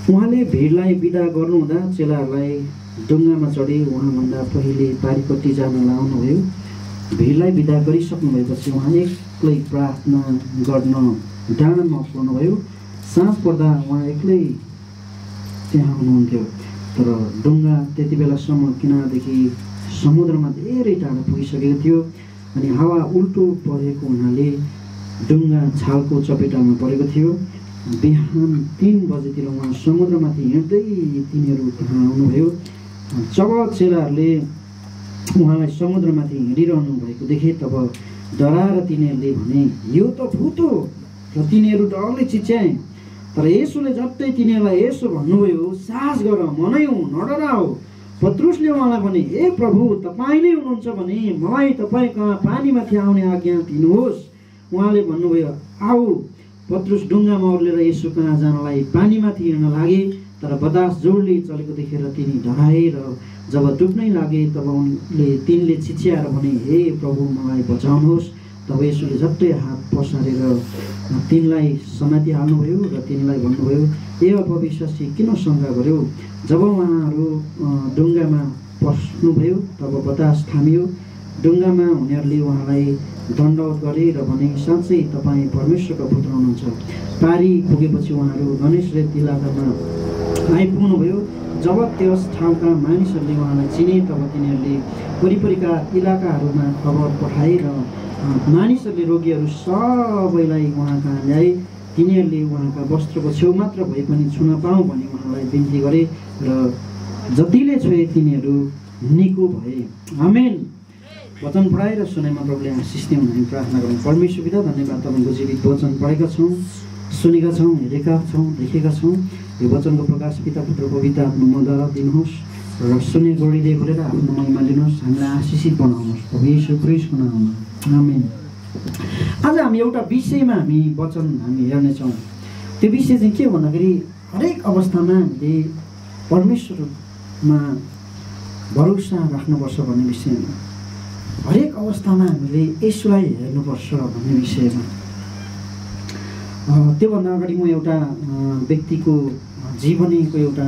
उहाँले भिडलाई बिदा गर्नुहुँदा चेलाहरूलाई डुङ्गामा चढी उहाँभन्दा पहिले पारिपट्टि जान लाउनुभयो। भिडलाई बिदा गरिसक्नु भएपछि उहाँ एक्लै प्रार्थना गर्न डाँडामा उक्लनुभयो। साँझ पर्दा उहाँ एक्लै त्यहाँ हुनुहुन्थ्यो, तर डुङ्गा त्यति बेलासम्म किनारदेखि समुद्रमा धेरै टाढा पुगिसकेको थियो अनि हावा उल्टो परेको हुनाले डुङ्गा छालको चपेटामा परेको थियो। बिहान 3 बजेतिर उहाँ समुद्रमाथि हिँड्दै तिनीहरू कहाँ आउनुभयो। जब चेलाहरूले उहाँलाई समुद्रमाथि हिँडिरहनु भएको देखे तब डराएर तिनीहरूले भने, यो त भूत हो, र तिनीहरू डरले चिच्याए। तर येशूले झट्टै तिनीहरूलाई यसो भन्नुभयो, साहस गर, म नै हुँ, नडराऊ। पत्रुसले उहाँलाई भने, ए प्रभु, तपाईँ नै हुनुहुन्छ भने मलाई तपाईँ कहाँ पानीमाथि आउने आज्ञा दिनुहोस्। उहाँले भन्नुभयो, आऊ। पत्रुस डुङ्गामा ओर्लेर येशू कहाँ जानलाई पानीमाथि हिँड्न लागे, तर बतास जोडले चलेको देखेर तिनी डराए र जब डुब्नै लागे तब तिनले चिच्याएर भने, हे प्रभु, मलाई बचाउनुहोस्। तब येशूले झट्टै हात पसारेर तिनलाई समातिहाल्नुभयो र तिनलाई भन्नुभयो, ए अविश्वासी, किन शङ्का गर्यो? जब उहाँहरू डुङ्गामा पस्नुभयो तब बतास थामियो। डुङ्गामा हुनेहरूले उहाँलाई दण्डवत गरे र भने, साँच्चै तपाईँ परमेश्वरका पुत्र हुनुहुन्छ। पारी पुगेपछि उहाँहरू गणेशरेत इलाकामा आइपुग्नुभयो। जब त्यस ठाउँका मानिसहरूले उहाँलाई चिने तब तिनीहरूले वरिपरिका इलाकाहरूमा खबर पठाए र मानिसहरूले रोगीहरू सबैलाई उहाँ कहाँ ल्याए। तिनीहरूले उहाँका वस्त्रको छेउ मात्र भए पनि छुन पाऊँ भनी उहाँलाई बिन्ती गरे र जतिले छोए तिनीहरू निको भए। आमेन। वचन पढाएर सुनाइमा प्रभुले आशिष दिउन्। हामी प्रार्थना गरौँ। परमेश्वर पिता, धन्यवाद, तपाईँको जीवित वचन पढेका छौँ, सुनेका छौँ, हेरेका छौँ, देखेका छौँ। यो वचनको प्रकाश पिता पुत्र पवित्र आत्माद्वारा दिनुहोस् र सुनेको हृदय खोलेर आफ्नो महिमा लिनुहोस्, हामीलाई आशिषित बनाउनुहोस्। प्रभु येशू ख्रीष्टको नाममा आमेन। आज हामी एउटा विषयमा वचन हेर्नेछौँ। त्यो विषय चाहिँ के भन्दाखेरि हरेक अवस्थामा हामीले परमेश्वरमा भरोसा राख्नुपर्छ भन्ने विषयमा, हरेक अवस्थामा हामीले येशूलाई हेर्नुपर्छ भन्ने विषयमा। त्योभन्दा अगाडि म एउटा व्यक्तिको जीवनीको एउटा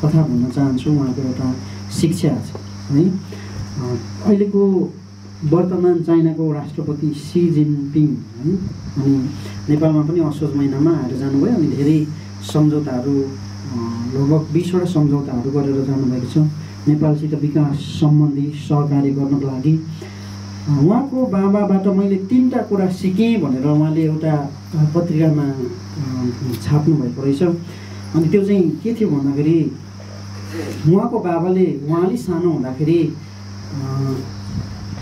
कथा भन्न चाहन्छु। उहाँको एउटा शिक्षा छ है। अहिलेको वर्तमान चाइनाको राष्ट्रपति सी जिनपिङ है, अनि नेपालमा पनि असोज महिनामा आएर जानुभयो। अनि धेरै सम्झौताहरू, लगभग 20वटा सम्झौताहरू गरेर जानुभएको छ नेपालसित विकास सम्बन्धी सहकार्य गर्नको लागि। उहाँको बाबाबाट मैले 3टा कुरा सिकेँ भनेर उहाँले एउटा पत्रिकामा छाप्नु भएको रहेछ। अनि त्यो चाहिँ के थियो भन्दाखेरि उहाँको बाबाले उहाँले सानो हुँदाखेरि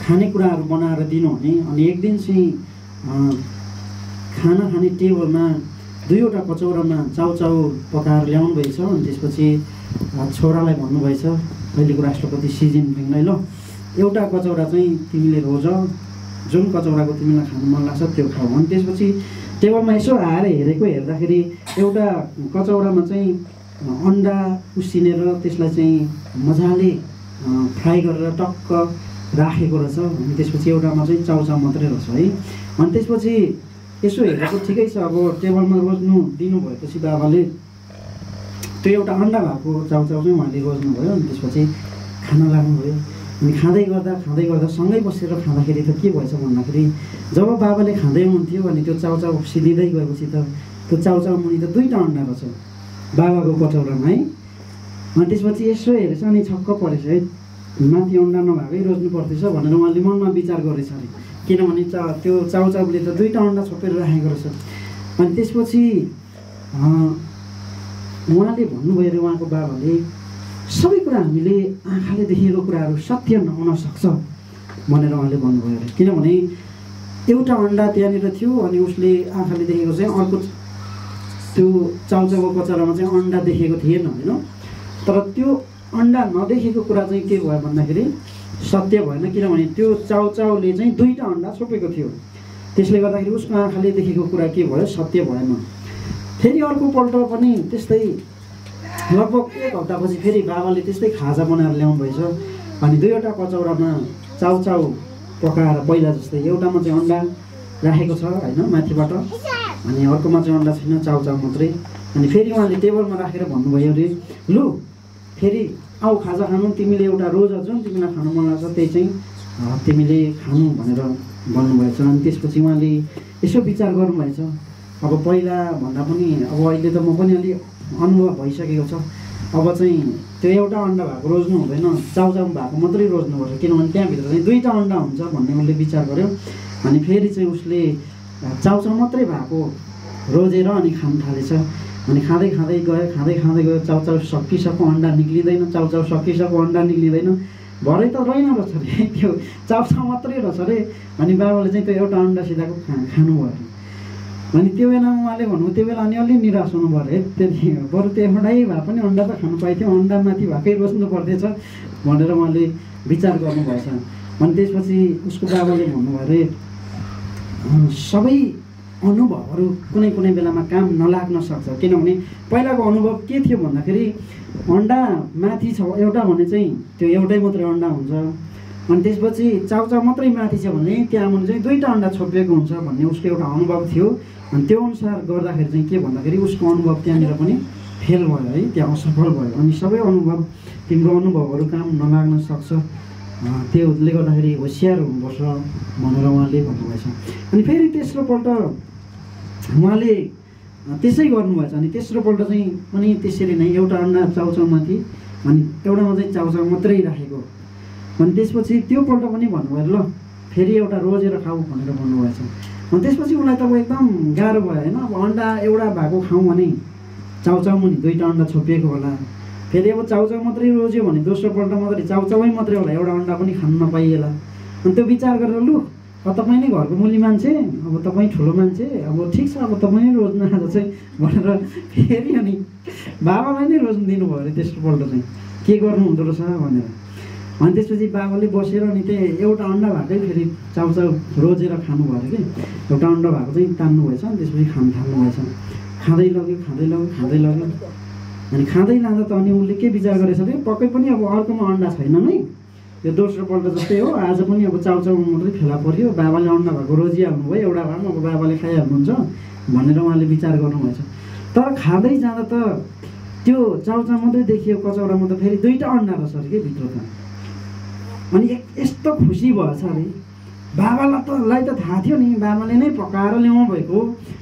खानेकुराहरू बनाएर दिनुहुने। अनि एक दिन चाहिँ खाना खाने टेबलमा 2वटा कचौरामा चाउचाउ पकाएर ल्याउनु भएछ। अनि त्यसपछि छोरालाई भन्नुभएछ, अहिलेको राष्ट्रपति सी जिनपिङलाई, ल एउटा कचौरा चाहिँ तिमीले रोज, जुन कचौराको तिमीलाई खानु मन लाग्छ त्यो खाऊ। अनि त्यसपछि टेबलमा यसो आएर हेर्दाखेरि एउटा कचौरामा चाहिँ अन्डा उसिनेर त्यसलाई चाहिँ मजाले फ्राई गरेर टक्क राखेको रहेछ। अनि त्यसपछि एउटामा चाहिँ चाउचाउ मात्रै रहेछ है। अनि त्यसपछि यसो हेरेको ठिकै छ, अब टेबलमा रोज्नु दिनुभएपछि बाबाले त्यो एउटा अन्डा भएको चाउचाउ चाहिँ उहाँले रोज्नुभयो। अनि त्यसपछि खाना लाग्नुभयो। अनि खाँदै गर्दा सँगै बसेर खाँदाखेरि त के भएछ भन्दाखेरि जब बाबाले खाँदै हुनुहुन्थ्यो अनि त्यो चाउचाउ सिधिँदै गएपछि त त्यो चाउचाउ मुनि त 2टा अन्डा रहेछ बाबाको कचौरामा है। अनि त्यसपछि यसो हेरेछ अनि छक्क परेछ है, माथि अन्डा नभएकै रोज्नु पर्दैछ भनेर उहाँले मनमा विचार गरेछ अरे। किनभने त्यो चाउचाउले त 2टा अन्डा छोपेर राखेको रहेछ। अनि त्यसपछि उहाँले भन्नुभयो अरे, उहाँको बाबाले, सबै कुरा हामीले आँखाले देखेको कुराहरू सत्य नहुन सक्छ भनेर उहाँले भन्नुभयो अरे। किनभने एउटा अन्डा त्यहाँनिर थियो अनि उसले आँखाले देखेको चाहिँ अर्को त्यो चाउचाउको कचौरामा चाहिँ अन्डा देखेको थिएन होइन। तर त्यो अन्डा नदेखेको कुरा चाहिँ के भयो भन्दाखेरि सत्य भएन। किनभने त्यो चाउचाउले चाहिँ 2टा अन्डा छोपेको थियो। त्यसले गर्दाखेरि उसको आँखाले देखेको कुरा के भयो, सत्य भएन। फेरि अर्कोपल्ट पनि त्यस्तै लगभग 1 हप्तापछि फेरि बाबाले त्यस्तै खाजा बनाएर ल्याउनु भएछ। अनि 2वटा कचौरामा चाउचाउ पकाएर पहिला जस्तै एउटामा चाहिँ अन्डा राखेको छ होइन माथिबाट, अनि अर्कोमा चाहिँ अन्डा छैन, चाउचाउ मात्रै। अनि फेरि उहाँले टेबलमा राखेर भन्नुभयो अरे लु फेरि आऊ खाजा खानु, तिमीले एउटा रोजा जुन तिमीलाई खानु मन लाग्छ त्यही चाहिँ तिमीले खानु भनेर भन्नुभएछ। अनि त्यसपछि उहाँले यसो विचार गर्नुभएछ, अब पहिला भन्दा पनि अब अहिले त म पनि अलि अनुभव भइसकेको छ, अब चाहिँ त्यो एउटा अन्डा भएको रोज्नु हुँदैन, चाउचाउ भएको मात्रै रोज्नुपर्छ, किनभने त्यहाँभित्र चाहिँ 2टा अन्डा हुन्छ भन्ने उसले विचार गर्यो। अनि फेरि चाहिँ उसले चाउचाउ मात्रै भएको रोजेर अनि खान थालेछ। अनि खाँदै खाँदै गयो, चाउचाउ सकिसक्यो अन्डा निक्लिँदैन, चाउचाउ सकिसक्यो अन्डा निक्लिँदैन, भरे त रहेन रहेछ अरे, त्यो चाउचाउ मात्रै रहेछ अरे। अनि बाबाले चाहिँ त्यो एउटा अन्डा सिधाको खानुभयो अरे। अनि त्यो बेलामा उहाँले भन्नु, त्यो बेला अनि अलि निराश हुनु पऱ्यो है, त्यति बरु त्यो एउटै भए पनि अन्डा त खानु पाइथ्यो, अन्डा माथि भएकै रोज्नु पर्दैछ भनेर उहाँले विचार गर्नुभएछ। अनि त्यसपछि उसको बाबाले भन्नुभयो अरे सबै अनुभवहरू कुनै कुनै बेलामा काम नलाग्न सक्छ, किनभने पहिलाको अनुभव के थियो भन्दाखेरि अन्डा माथि छ एउटा भने चाहिँ त्यो एउटै मात्रै अन्डा हुन्छ, अनि त्यसपछि चाउचाउ मात्रै माथि छ भने त्यहाँ मुनि चाहिँ 2टा अन्डा छोपिएको हुन्छ भन्ने उसको एउटा अनुभव थियो। अनि त्यो अनुसार गर्दाखेरि चाहिँ के भन्दाखेरि उसको अनुभव त्यहाँनिर पनि फेल भयो है, त्यहाँ असफल भयो। अनि सबै अनुभव तिम्रो अनुभवहरू काम नलाग्न सक्छ, त्यसले गर्दाखेरि होसियार हुनुपर्छ भनेर उहाँले भन्नुभएछ। अनि फेरि तेस्रोपल्ट उहाँले त्यसै गर्नुभएछ। अनि तेस्रोपल्ट चाहिँ पनि त्यसरी नै एउटा अन्डा चाउचाउमाथि अनि एउटामा चाहिँ चाउचाउ मात्रै राखेको। अनि त्यसपछि त्योपल्ट पनि भन्नुभयो ल फेरि एउटा रोजेर खाऊ भनेर भन्नुभएछ। अनि त्यसपछि उसलाई त एकदम गाह्रो भयो होइन, अब अन्डा एउटा भएको खाउँ भने चाउचाउ मुनि 2टा अन्डा छोपिएको होला, फेरि अब चाउचाउ मात्रै रोज्यो भने दोस्रोपल्ट मात्रै चाउचाउै मात्रै होला, एउटा अन्डा पनि खानु नपाइएला। अनि त्यो विचार गरेर लु अब तपाईँ नै घरको मुली मान्छे, अब तपाईँ ठुलो मान्छे, अब ठिक छ अब तपाईँ नै रोज्नु आज चाहिँ भनेर फेरि अनि बाबालाई नै रोज्नु दिनुभयो अरे तेस्रोपल्ट चाहिँ के गर्नु हुँदो रहेछ भनेर। अनि त्यसपछि बाबाले बसेर अनि त्यही एउटा अन्डा भएकै फेरि चाउचाउ रोजेर खानुभयो अरे कि, एउटा अन्डा भएको चाहिँ तान्नु भएछ। अनि त्यसपछि खान थाल्नु भएछ, खाँदै लग्यो। अनि खाँदै लाँदा त अनि उसले के विचार गरेछ अरे पक्कै पनि अब अर्कोमा अन्डा छैन नै, यो दोस्रोपल्ट जस्तै हो, आज पनि अब चाउचाउ मात्रै फेला पऱ्यो, बाबाले अन्डा भएको रोजिहाल्नु भयो, एउटा भए पनि अब बाबाले खाइहाल्नुहुन्छ भनेर उहाँले विचार गर्नुभएछ। तर खाँदै जाँदा त त्यो चाउचाउ मात्रै देखियो, कचौरामा त फेरि 2टा अन्डा रहेछ अरे कि भित्र त। अनि यस्तो खुसी भएछ अरे, बाबालाई त थाहा थियो नि, बाबाले नै पकाएर ल्याउनु भएको,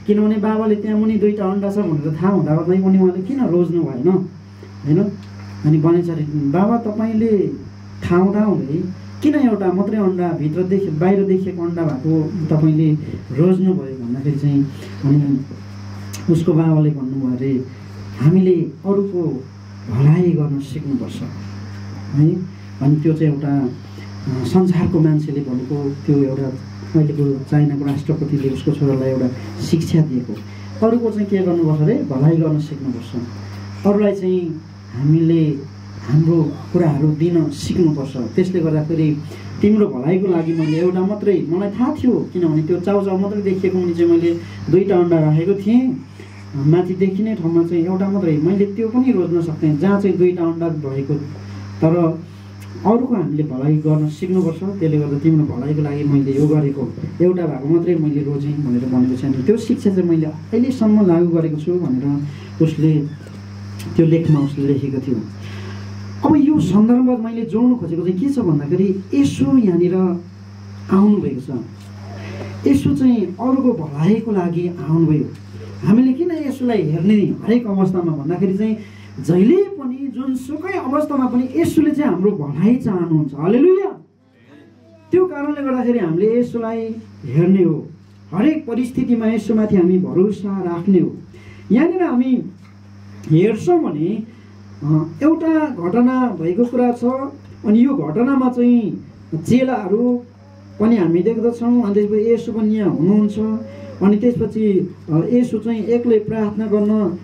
किनभने बाबाले त्यहाँ मुनि 2टा अन्डा छ भनेर थाहा हुँदा पनि उहाँले किन रोज्नु भएन होइन। अनि भनेछ अरे बाबा तपाईँले थाहा हुँदै किन एउटा मात्रै अन्डा बाहिर देखिएको अन्डा भएको तपाईँले रोज्नुभयो भन्दाखेरि चाहिँ अनि उसको बाबाले भन्नुभयो अरे हामीले अरूको भलाइ गर्न सिक्नुपर्छ है। अनि त्यो चाहिँ एउटा संसारको मान्छेले भनेको त्यो एउटा अहिलेको चाइनाको राष्ट्रपतिले उसको छोरालाई एउटा शिक्षा दिएको, अरूको चाहिँ के गर्नुपर्छ अरे भलाइ गर्न सिक्नुपर्छ, अरूलाई चाहिँ हामीले हाम्रो कुराहरू दिन सिक्नुपर्छ। त्यसले गर्दाखेरि तिम्रो भलाइको लागि मैले एउटा मात्रै, मलाई थाहा थियो किनभने त्यो चाउचाउ मात्रै देखिएको भने चाहिँ मैले 2टा अन्डा राखेको थिएँ, माथि देखिने ठाउँमा चाहिँ एउटा मात्रै, मैले त्यो पनि रोज्न सक्थेँ जहाँ चाहिँ 2टा अन्डा भएको, तर अरूको हामीले भलाइ गर्न सिक्नुपर्छ, त्यसले गर्दा तिम्रो भलाइको लागि मैले यो गरेको, एउटा भएको मात्रै मैले रोजेँ भनेर भनेको छ। अनि त्यो शिक्षा चाहिँ मैले अहिलेसम्म लागू गरेको छु भनेर उसले त्यो लेखमा उसले लेखेको थियो। अब यो सन्दर्भ मैले जोड्नु खोजेको चाहिँ के छ भन्दाखेरि यसो यहाँनिर आउनुभएको छ, यसो चाहिँ अरूको भलाइको लागि आउनुभयो। हामीले किन यसोलाई हेर्ने हरेक अवस्थामा भन्दाखेरि चाहिँ जहिले पनि जुनसुकै अवस्थामा पनि यसोले चाहिँ हाम्रो भलाइ चाहनुहुन्छ, हालेलुया। त्यो कारणले गर्दाखेरि हामीले यसोलाई हेर्ने हो, हरेक परिस्थितिमा यसोमाथि हामी भरोसा राख्ने हो। यहाँनिर हामी हेर्छौँ भने एउटा घटना भएको कुरा छ, अनि यो घटनामा चाहिँ चेलाहरू पनि हामी देख्दछौँ, अनि त्यसपछि येशू पनि यहाँ हुनुहुन्छ, अनि त्यसपछि येशू चाहिँ एक्लै प्रार्थना गर्न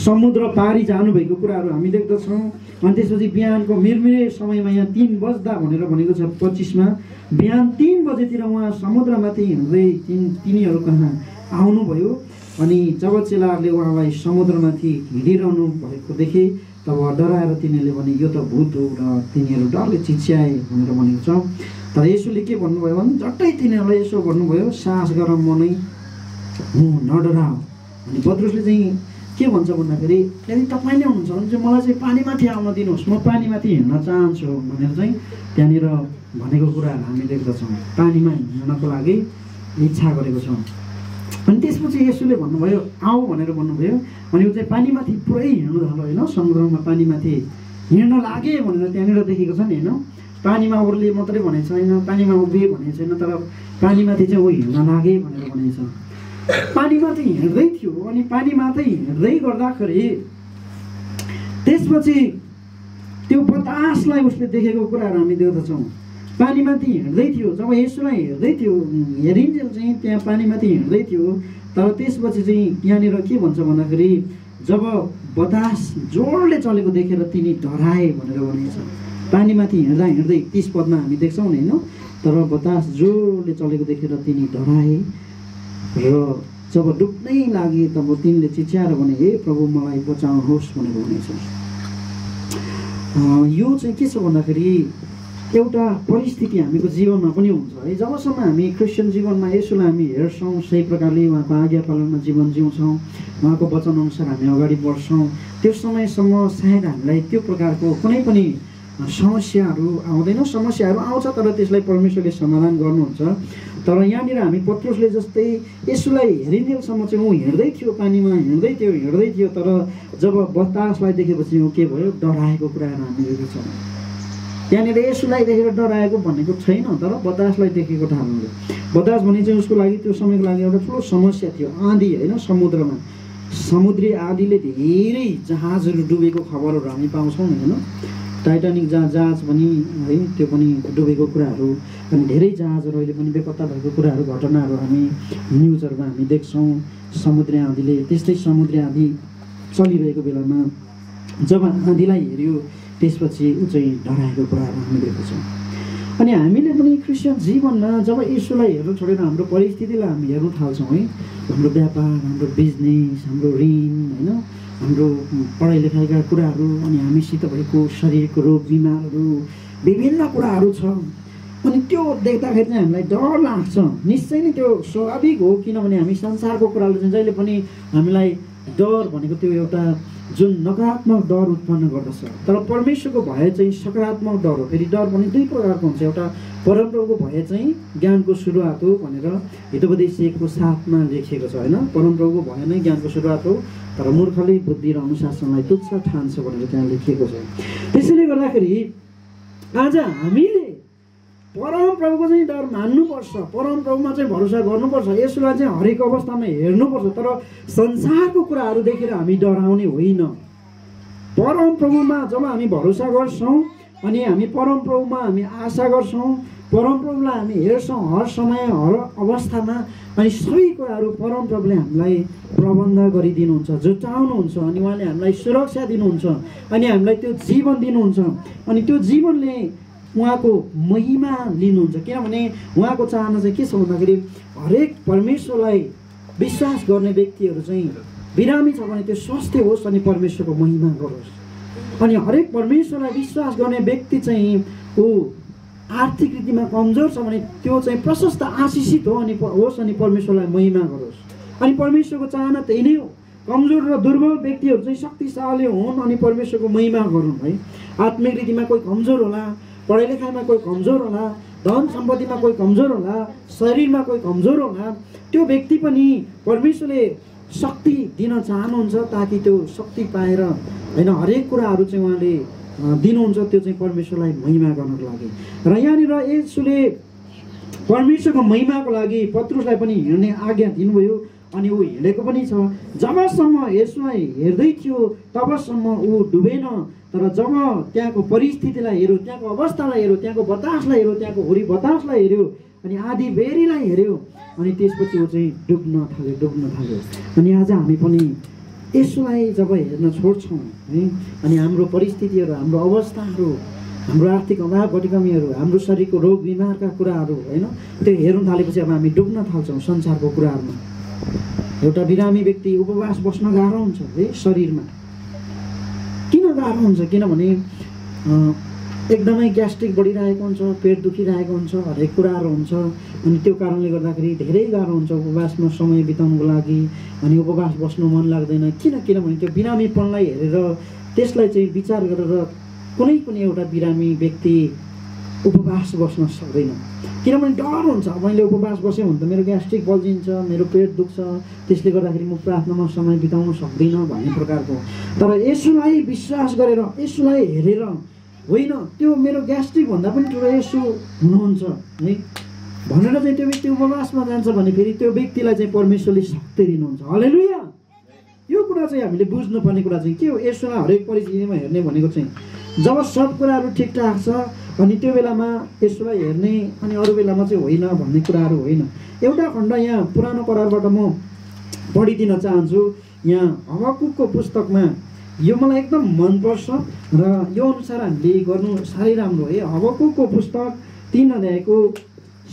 समुद्र पारी जानुभएको कुराहरू हामी देख्दछौँ। अनि त्यसपछि बिहानको मिरमिरे समयमा यहाँ 3 बज्दा भनेर भनेको छ 25मा, बिहान 3 बजेतिर उहाँ समुद्रमाथि हिँड्दै तिनीहरू कहाँ आउनुभयो। अनि जब चेलाहरूले उहाँलाई समुद्रमाथि हिँडिरहनु भएको देखे तब डराएर तिनीहरूले भने यो त भूत हो र तिनीहरू डरले चिच्याए भनेर भनेको छ। तर येशूले के भन्नुभयो भने झट्टै तिनीहरूलाई यसो भन्नुभयो, साहस गर म नै हुँ, नडराऊ। अनि पत्रुसले चाहिँ के भन्छ भन्दाखेरि यदि तपाईँ नै हुनुहुन्छ भने चाहिँ मलाई चाहिँ पानीमाथि आउन दिनुहोस्, म पानीमाथि हिँड्न चाहन्छु भनेर चाहिँ त्यहाँनिर भनेको कुराहरू हामी देख्दछौँ। पानीमा हिँड्नको लागि इच्छा गरेको छौँ। अनि त्यसपछि येशूले भन्नुभयो आऊ भनेर भन्नुभयो। अनि ऊ चाहिँ पानीमाथि पुरै हिँड्नु थाल्यो होइन, समुद्रमा पानीमाथि हिँड्न लागे भनेर त्यहाँनिर देखेको छ नि होइन। पानीमा उर्ले मात्रै भनेको छैन, पानीमा उभिए भनेको छैन, तर पानीमाथि चाहिँ ऊ हिँड्न लागे भनेर भनेको छ। पानीमाथि हिँड्दै थियो। अनि पानीमाथि हिँड्दै गर्दाखेरि त्यसपछि त्यो बतासलाई उसले देखेको कुराहरू हामी देख्दछौँ। पानीमाथि हिँड्दै थियो, जब येशूलाई हेर्दै थियो, हेरिन्जेल चाहिँ त्यहाँ पानीमाथि हिँड्दै थियो। तर त्यसपछि चाहिँ यहाँनिर के भन्छ भन्दाखेरि जब बतास जोडले चलेको देखेर तिनी डराए भनेर भनेको छ। पानीमाथि हिँड्दा हिँड्दै 30 पदमा हामी देख्छौँ नि होइन। तर बतास जोडले चलेको देखेर तिनी डराए र जब डुब्नै लागे तब तिनले चिच्याएर भने हे प्रभु मलाई बचाउनुहोस् भनेर भनेको छ। यो चाहिँ के छ भन्दाखेरि एउटा परिस्थिति हामीको जीवनमा पनि हुन्छ है। जबसम्म हामी क्रिस्चियन जीवनमा येशूलाई हामी हेर्छौँ, सही प्रकारले उहाँको आज्ञा पालनमा जीवन जिउँछौँ, उहाँको वचन अनुसार हामी अगाडि बढ्छौँ, त्यो समयसम्म सायद हामीलाई त्यो प्रकारको कुनै पनि समस्याहरू आउँदैन। समस्याहरू आउँछ तर त्यसलाई परमेश्वरले समाधान गर्नुहुन्छ। तर यहाँनिर हामी पत्रुसले जस्तै येशूलाई हेरिन्जेलसम्म चाहिँ ऊ हिँड्दै थियो, पानीमा हिँड्दै थियो। तर जब बतासलाई देखेपछि ऊ के भयो, डराएको कुराहरू हामी देख्छौँ। त्यहाँनिर येशूलाई देखेर डराएको भनेको छैन, तर बतासलाई देखेको ठाउँले। बतास भने चाहिँ उसको लागि त्यो समयको लागि एउटा ठुलो समस्या थियो। आँधी होइन, समुद्रमा समुद्री आँधीले धेरै जहाजहरू डुबेको खबरहरू हामी पाउँछौँ नि होइन। टाइटानिक जहाज पनि है, त्यो पनि डुबेको कुराहरू, अनि धेरै जहाजहरू अहिले पनि बेपत्ता भएको कुराहरू, घटनाहरू हामी न्युजहरूमा हामी देख्छौँ। समुद्री आँधीले, त्यस्तै समुद्री आँधी चलिरहेको बेलामा जब आँधीलाई हेऱ्यो त्यसपछि ऊ चाहिँ डराएको कुराहरू हामी देख्दछौँ। अनि हामीले पनि क्रिस्चियन जीवनमा जब येशूलाई हेर्नु छोडेर हाम्रो परिस्थितिलाई हामी हेर्नु थाल्छौँ है, हाम्रो व्यापार, हाम्रो बिजनेस, हाम्रो ऋण होइन, हाम्रो पढाइ लेखाइका कुराहरू, अनि हामीसित भएको शरीरको रोग बिमारहरू, विभिन्न कुराहरू छ। अनि त्यो देख्दाखेरि चाहिँ हामीलाई डर लाग्छ। निश्चय नै त्यो स्वाभाविक हो, किनभने हामी संसारको कुराले चाहिँ जहिले पनि हामीलाई डर भनेको त्यो एउटा जुन नकारात्मक डर उत्पन्न गर्दछ। तर परमेश्वरको भय चाहिँ सकारात्मक डर हो। फेरि डर पनि दुई प्रकारको हुन्छ। एउटा परमप्रभुको भय चाहिँ ज्ञानको सुरुवात हो भनेर हितोपदेश 1को 7मा लेखिएको छ होइन। परमप्रभुको भय नै ज्ञानको सुरुवात हो, तर मूर्खले बुद्धि र अनुशासनलाई तुच्छ ठान्छ भनेर त्यहाँ लेखिएको छ। त्यसैले गर्दाखेरि आज हामीले परमप्रभुको चाहिँ डर मान्नुपर्छ, परमप्रभुमा चाहिँ भरोसा गर्नुपर्छ, यसलाई चाहिँ हरेक अवस्थामा हेर्नुपर्छ। तर संसारको कुराहरू देखेर हामी डराउने होइन। परमप्रभुमा जब हामी भरोसा गर्छौँ अनि हामी परमप्रभुमा हामी आशा गर्छौँ, परमप्रभुलाई हामी हेर्छौँ हर समय हर अवस्थामा, अनि सबै कुराहरू परमप्रभुले हामीलाई प्रबन्ध गरिदिनुहुन्छ, जुटाउनुहुन्छ, अनि उहाँले हामीलाई सुरक्षा दिनुहुन्छ, अनि हामीलाई त्यो जीवन दिनुहुन्छ। अनि त्यो जीवनले उहाँको महिमा लिनुहुन्छ। किनभने उहाँको चाहना चाहिँ के छ भन्दाखेरि हरेक परमेश्वरलाई विश्वास गर्ने व्यक्तिहरू चाहिँ बिरामी छ भने त्यो स्वस्थ होस् अनि परमेश्वरको महिमा गरोस्। अनि हरेक परमेश्वरलाई विश्वास गर्ने व्यक्ति चाहिँ ऊ आर्थिक रीतिमा कमजोर छ भने त्यो चाहिँ प्रशस्त आशिषित हो अनि होस् अनि परमेश्वरलाई महिमा गरोस्। अनि परमेश्वरको चाहना त्यही नै हो, कमजोर र दुर्बल व्यक्तिहरू चाहिँ शक्तिशाली हुन् अनि परमेश्वरको महिमा गरून् है। आत्मिक रीतिमा कोही कमजोर होला, पढाइ लेखाइमा कोही कमजोर होला, धन सम्पत्तिमा कोही कमजोर होला, शरीरमा कोही कमजोर होला, त्यो व्यक्ति पनि परमेश्वरले शक्ति दिन चाहनुहुन्छ ताकि त्यो शक्ति पाएर होइन हरेक कुराहरू चाहिँ उहाँले दिनुहुन्छ, त्यो चाहिँ परमेश्वरलाई महिमा गर्नको लागि। र यहाँनिर येशूले परमेश्वरको महिमाको लागि पत्रुसलाई पनि हिँड्ने आज्ञा दिनुभयो अनि ऊ हिँडेको पनि छ। जबसम्म येशूलाई हेर्दै थियो तबसम्म ऊ डुबेन। तर जब त्यहाँको परिस्थितिलाई हेऱ्यो, त्यहाँको अवस्थालाई हेऱ्यो, त्यहाँको बतासलाई हेऱ्यो, त्यहाँको हुरी बतासलाई हेऱ्यो अनि आधी बेरीलाई हेऱ्यो अनि त्यसपछि ऊ चाहिँ डुब्न थाल्यो। अनि आज हामी पनि यसलाई जब हेर्न छोड्छौँ है, अनि हाम्रो परिस्थितिहरू, हाम्रो अवस्थाहरू, हाम्रो आर्थिक अभाव घटिकमीहरू, हाम्रो शरीरको रोग बिमारका कुराहरू होइन, त्यो हेर्न थालेपछि अब हामी डुब्न थाल्छौँ संसारको कुराहरूमा। एउटा बिरामी व्यक्ति उपवास बस्न गाह्रो हुन्छ है शरीरमा। किन गाह्रो हुन्छ? किनभने एकदमै ग्यास्ट्रिक बढिरहेको हुन्छ, पेट दुखिरहेको हुन्छ, हरेक कुराहरू हुन्छ। अनि त्यो कारणले गर्दाखेरि धेरै गाह्रो हुन्छ उपवासमा समय बिताउनुको लागि। अनि उपवास बस्नु मन लाग्दैन। किनभने त्यो बिरामीपनलाई हेरेर त्यसलाई चाहिँ विचार गरेर कुनै पनि एउटा बिरामी व्यक्ति उपवास बस्न सक्दैन। किनभने डर हुन्छ, मैले उपवास बसेँ भने त मेरो ग्यास्ट्रिक बल्झिन्छ, मेरो पेट दुख्छ, त्यसले गर्दाखेरि म प्रार्थनामा समय बिताउन सक्दिनँ भन्ने प्रकारको। तर यसुलाई विश्वास गरेर, यसुलाई हेरेर होइन, त्यो मेरो ग्यास्ट्रिक भन्दा पनि ठुलो यसु हुनुहुन्छ है भनेर चाहिँ त्यो व्यक्ति उपवासमा जान्छ भने फेरि त्यो व्यक्तिलाई चाहिँ परमेश्वरले शक्ति दिनुहुन्छ। हालेलुया। यो कुरा चाहिँ हामीले बुझ्नुपर्ने कुरा चाहिँ के हो? यसुलाई हरेक परिस्थितिमा हेर्ने भनेको चाहिँ जब सब कुराहरू ठिकठाक छ अनि त्यो बेलामा यसुलाई हेर्ने अनि अरू बेलामा चाहिँ होइन भन्ने कुराहरू होइन। एउटा खण्ड यहाँ पुरानो करारबाट म पढिदिन चाहन्छु। यहाँ हबकुकको पुस्तकमा यो मलाई एकदम मनपर्छ र यो अनुसार हामीले गर्नु साह्रै राम्रो है। हबकुकको पुस्तक 3 अध्यायको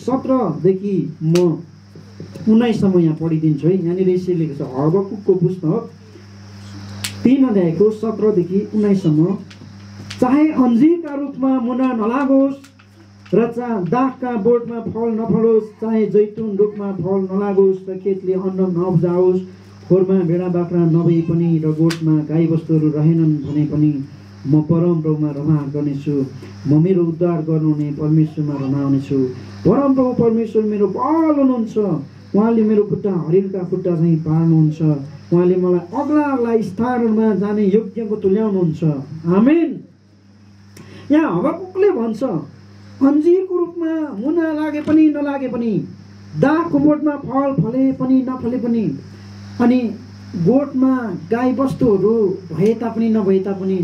17 म 19 यहाँ पढिदिन्छु है। यहाँनिर यसरी लेखेको छ, हबकुकको पुस्तक 3 अध्यायको 17 - 19 चाहे अन्जीरका रूपमा मुना नलागोस् र दाखका बोटमा फल नफलोस्, चाहे जैतुन रूपमा फल नलागोस् र खेतले अन्न नउब्जाओस्, खोरमा भेडा बाख्रा नभए पनि र गोठमा गाईबस्तुहरू रहेनन् भने पनि म परमप्रभुमा रमाह गर्नेछु। म मेरो उद्धार गर्नुहुने परमेश्वरमा रमाउनेछु। परमप्रभु परमेश्वर मेरो बल हुनुहुन्छ। उहाँले मेरो खुट्टा हरिणका खुट्टा चाहिँ पार्नुहुन्छ। उहाँले मलाई अग्ला अग्ला स्थानहरूमा जाने योग्यको तुल्याउनुहुन्छ। आमेन। यहाँ हबकुकले भन्छ, अन्जीरको रूपमा मुना लागे पनि नलागे पनि, दाखको बोटमा फल फले पनि नफले पनि, अनि गोठमा गाई बस्तुहरू भए तापनि नभए तापनि